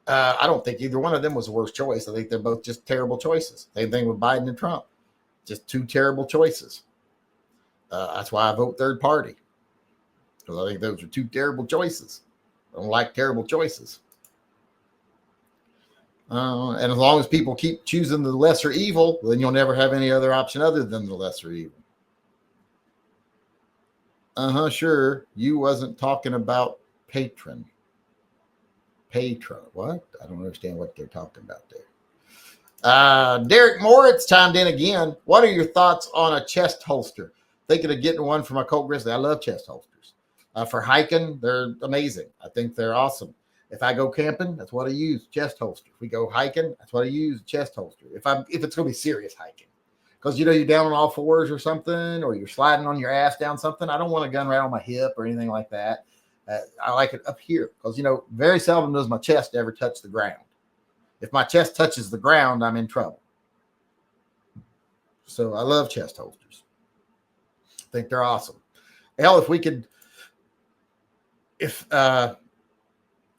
I don't think either one of them was a worse choice. I think they're both just terrible choices. Same thing with Biden and Trump. Just two terrible choices. That's why I vote third party, because I think those are two terrible choices. I don't like terrible choices. And as long as people keep choosing the lesser evil, then you'll never have any other option other than the lesser evil. Sure. You wasn't talking about patron. Patron. What? I don't understand what they're talking about there. Derek Moritz chimed in again. What are your thoughts on a chest holster? Thinking of getting one for my Colt Grizzly. I love chest holsters. For hiking, they're amazing. I think they're awesome. If I go camping, that's what I use, chest holster. If we go hiking, that's what I use, chest holster. If it's going to be serious hiking, because you're down on all fours or something, or you're sliding on your ass down something. I don't want a gun right on my hip or anything like that. I like it up here because very seldom does my chest ever touch the ground. If my chest touches the ground, I'm in trouble. So I love chest holsters. I think they're awesome. Hell, if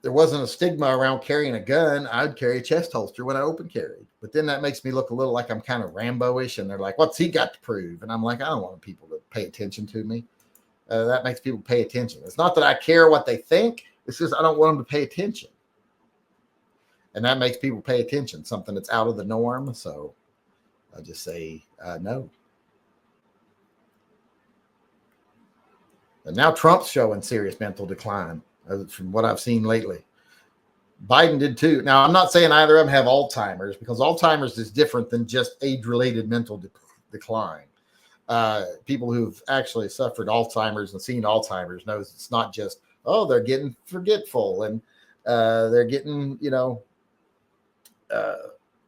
there wasn't a stigma around carrying a gun, I'd carry a chest holster when I open carry. But then that makes me look a little like I'm kind of Rambo-ish, and they're like, what's he got to prove? And I'm like, I don't want people to pay attention to me. That makes people pay attention. It's not that I care what they think. It's just I don't want them to pay attention. And that makes people pay attention, something that's out of the norm. So I just say no. And now Trump's showing serious mental decline from what I've seen lately. Biden did too. Now, I'm not saying either of them have Alzheimer's, because Alzheimer's is different than just age-related mental decline. People who've actually suffered Alzheimer's and seen Alzheimer's knows it's not just, oh, they're getting forgetful and they're getting,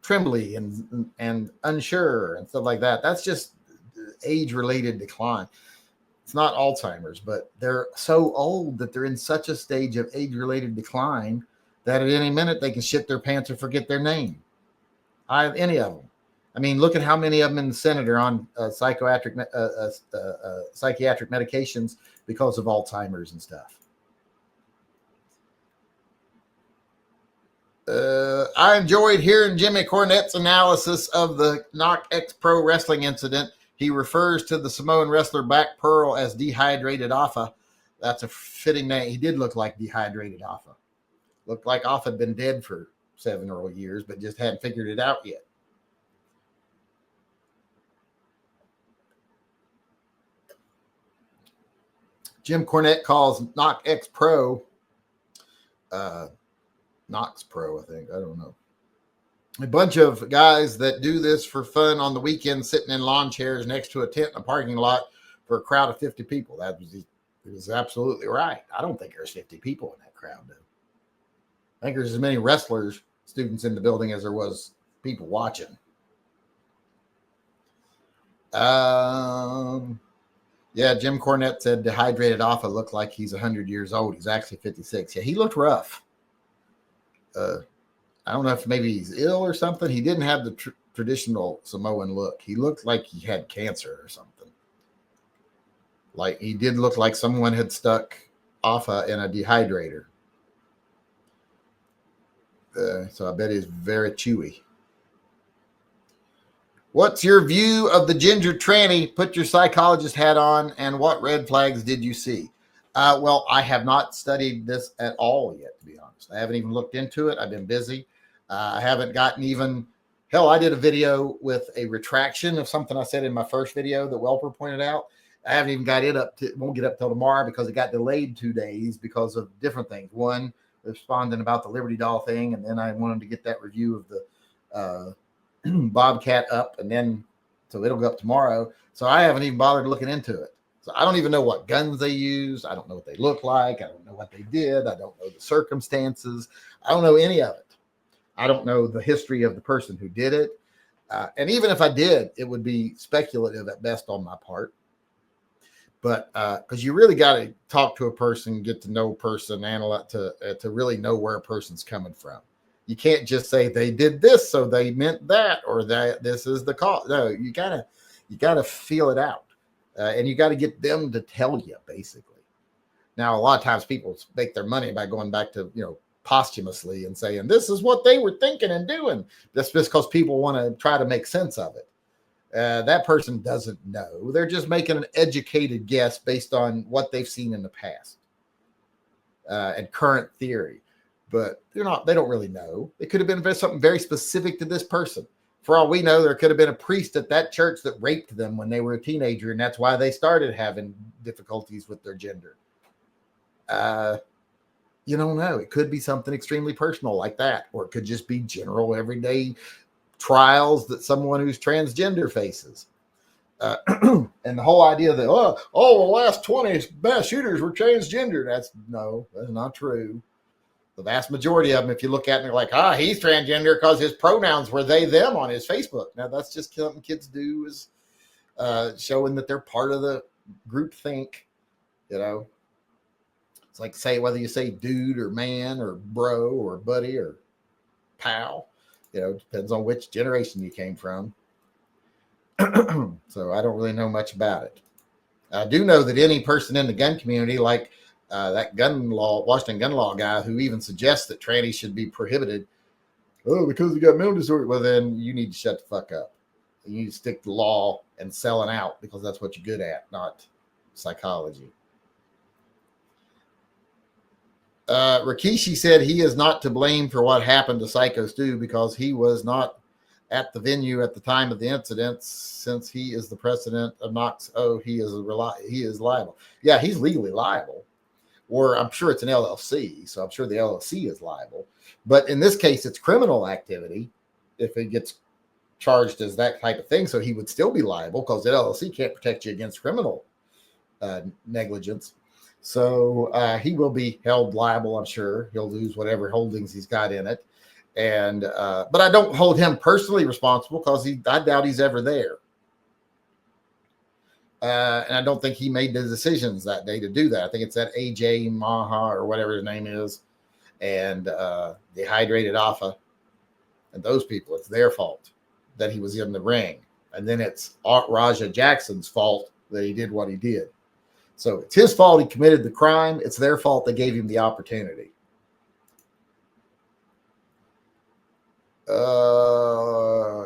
trembly and unsure and stuff like that. That's just age-related decline. It's not Alzheimer's, but they're so old that they're in such a stage of age-related decline that at any minute they can shit their pants or forget their name. Any of them. I mean, look at how many of them in the Senate are on psychiatric medications because of Alzheimer's and stuff. I enjoyed hearing Jimmy Cornette's analysis of the Knock X Pro wrestling incident. He refers to the Samoan wrestler Black Pearl as Dehydrated Alpha. That's a fitting name. He did look like Dehydrated Alpha. Looked like Alpha had been dead for 7 or 8 years, but just hadn't figured it out yet. Jim Cornette calls Knock X Pro, Knox Pro, I think. I don't know. A bunch of guys that do this for fun on the weekend, sitting in lawn chairs next to a tent in a parking lot for a crowd of 50 people. He was absolutely right. I don't think there's 50 people in that crowd, though. I think there's as many wrestlers, students in the building as there was people watching. Yeah, Jim Cornette said Dehydrated Alpha looked like he's 100 years old. He's actually 56. Yeah, he looked rough. I don't know if maybe he's ill or something. He didn't have the traditional Samoan look. He looked like he had cancer or something. Like he did look like someone had stuck Alpha in a dehydrator. So I bet he's very chewy. What's your view of the ginger tranny? Put your psychologist hat on, and what red flags did you see? Well, I have not studied this at all yet, to be honest. I haven't even looked into it. I've been busy. I haven't gotten even, hell, I did a video with a retraction of something I said in my first video that Welper pointed out. I haven't even got it up to, won't get up till tomorrow because it got delayed 2 days because of different things. One, responding about the Liberty Doll thing, and then I wanted to get that review of the Bobcat up, and then so it'll go up tomorrow. So I haven't even bothered looking into it. So I don't even know what guns they used. I don't know what they look like. I don't know what they did. I don't know the circumstances. I don't know any of it. I don't know the history of the person who did it. And even if I did, it would be speculative at best on my part. But because you really got to talk to a person, get to know a person, analyze to really know where a person's coming from. You can't just say they did this, so they meant that, or that this is the cause. No, you gotta feel it out, and you got to get them to tell you, basically. Now, a lot of times people make their money by going back to posthumously and saying this is what they were thinking and doing. That's just because people want to try to make sense of it. That person doesn't know. They're just making an educated guess based on what they've seen in the past and current theory. But they don't really know. It could have been something very specific to this person. For all we know, there could have been a priest at that church that raped them when they were a teenager, and that's why they started having difficulties with their gender. You don't know. It could be something extremely personal like that, or it could just be general everyday trials that someone who's transgender faces. And the whole idea that, the last 20 mass shooters were transgender. That's not true. The vast majority of them, if you look at them, they're like, he's transgender because his pronouns were they, them on his Facebook. Now, that's just something kids do, is showing that they're part of the group think, It's like whether you say dude or man or bro or buddy or pal, depends on which generation you came from. So I don't really know much about it. I do know that any person in the gun community, like that Washington gun law guy who even suggests that trannies should be prohibited. Oh, because they got mental disorder. Well, then you need to shut the fuck up. You need to stick to law and selling out, because that's what you're good at, not psychology. Rikishi said he is not to blame for what happened to Psycho Stu because he was not at the venue at the time of the incident. Since he is the president of Knox, he is liable. Yeah, he's legally liable. or I'm sure it's an LLC, so I'm sure the LLC is liable. But in this case, it's criminal activity if it gets charged as that type of thing. So he would still be liable because the LLC can't protect you against criminal negligence. So he will be held liable, I'm sure. He'll lose whatever holdings he's got in it. And but I don't hold him personally responsible because I doubt he's ever there. And I don't think he made the decisions that day to do that. I think it's that AJ Maha or whatever his name is, and Dehydrated Alpha, and those people. It's their fault that he was in the ring, and then it's Raja Jackson's fault that he did what he did. So it's his fault he committed the crime. It's their fault they gave him the opportunity.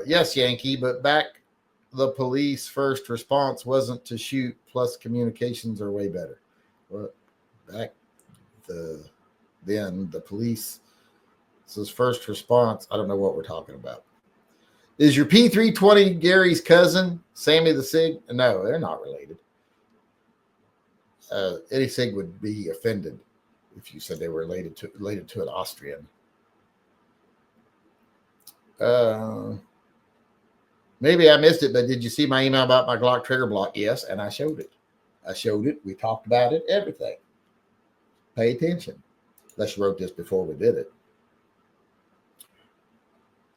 Yes, Yankee, but back the police first response wasn't to shoot, plus communications are way better. Well, back then the police, this is first response. I don't know what we're talking about. Is your P320 Gary's cousin, Sammy the Sig? No, they're not related. Eddie Sig would be offended if you said they were related to an Austrian. Maybe I missed it, but did you see my email about my Glock trigger block? Yes, and I showed it. We talked about it, everything. Pay attention. Unless you wrote this before we did it.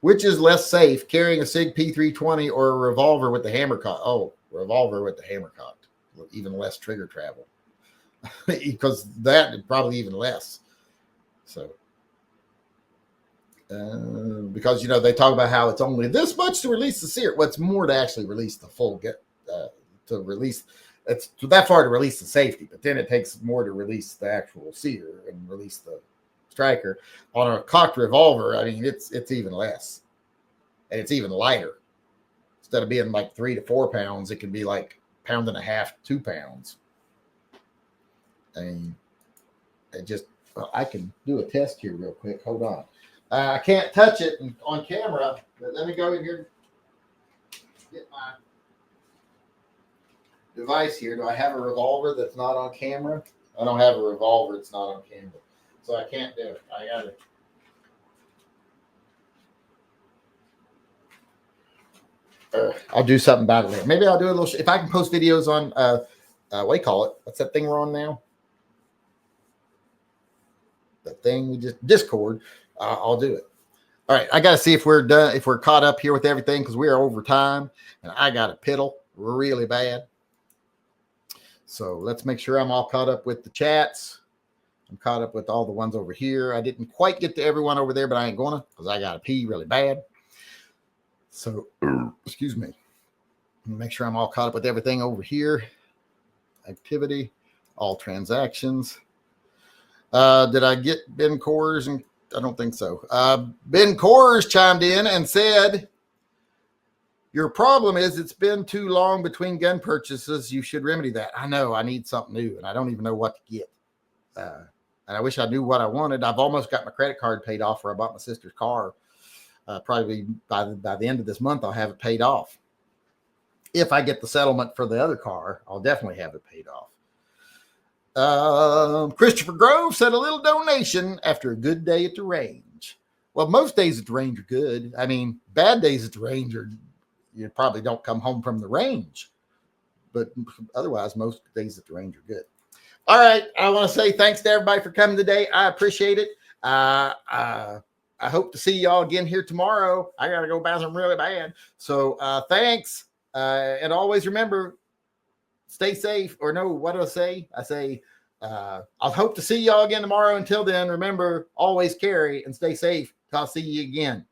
Which is less safe, carrying a SIG P320 or a revolver with the hammer cocked? Oh, revolver with the hammer cocked. Even less trigger travel. Because that is probably even less. So, because, they talk about how it's only this much to release the sear. Well, it's more to actually release the full to release. It's that far to release the safety, but then it takes more to release the actual sear and release the striker. On a cocked revolver, I mean, it's even less, and it's even lighter. Instead of being like 3 to 4 pounds, it can be like 1.5 pounds, 2 pounds. I mean, I can do a test here real quick. Hold on. I can't touch it on camera, but let me go in here, get my device here. Do I have a revolver that's not on camera? I don't have a revolver. It's not on camera. So I can't do it. I got it. I'll do something about it later. Maybe I'll do a little, if I can post videos on, what do you call it? What's that thing we're on now? The thing we just, Discord. I'll do it. All right. I got to see if we're done, if we're caught up here with everything, because we are over time and I got a piddle really bad. So let's make sure I'm all caught up with the chats. I'm caught up with all the ones over here. I didn't quite get to everyone over there, but I ain't gonna, because I got to pee really bad. So, excuse me. Make sure I'm all caught up with everything over here. Activity, all transactions. Did I get Ben Coors? And I don't think so. Ben Coors chimed in and said, your problem is it's been too long between gun purchases. You should remedy that. I know. I need something new, and I don't even know what to get. And I wish I knew what I wanted. I've almost got my credit card paid off where I bought my sister's car. Probably by the end of this month, I'll have it paid off. If I get the settlement for the other car, I'll definitely have it paid off. Christopher Grove said a little donation after a good day at the range. Well, most days at the range are good. I mean, bad days at the range are, you probably don't come home from the range. But otherwise, most days at the range are good. All right. I want to say thanks to everybody for coming today. I appreciate it. I hope to see y'all again here tomorrow. I got to go bathroom really bad. So thanks. And always remember, stay safe. Or no, what do I say? I say, I'll hope to see y'all again tomorrow. Until then, remember, always carry and stay safe. I'll see you again.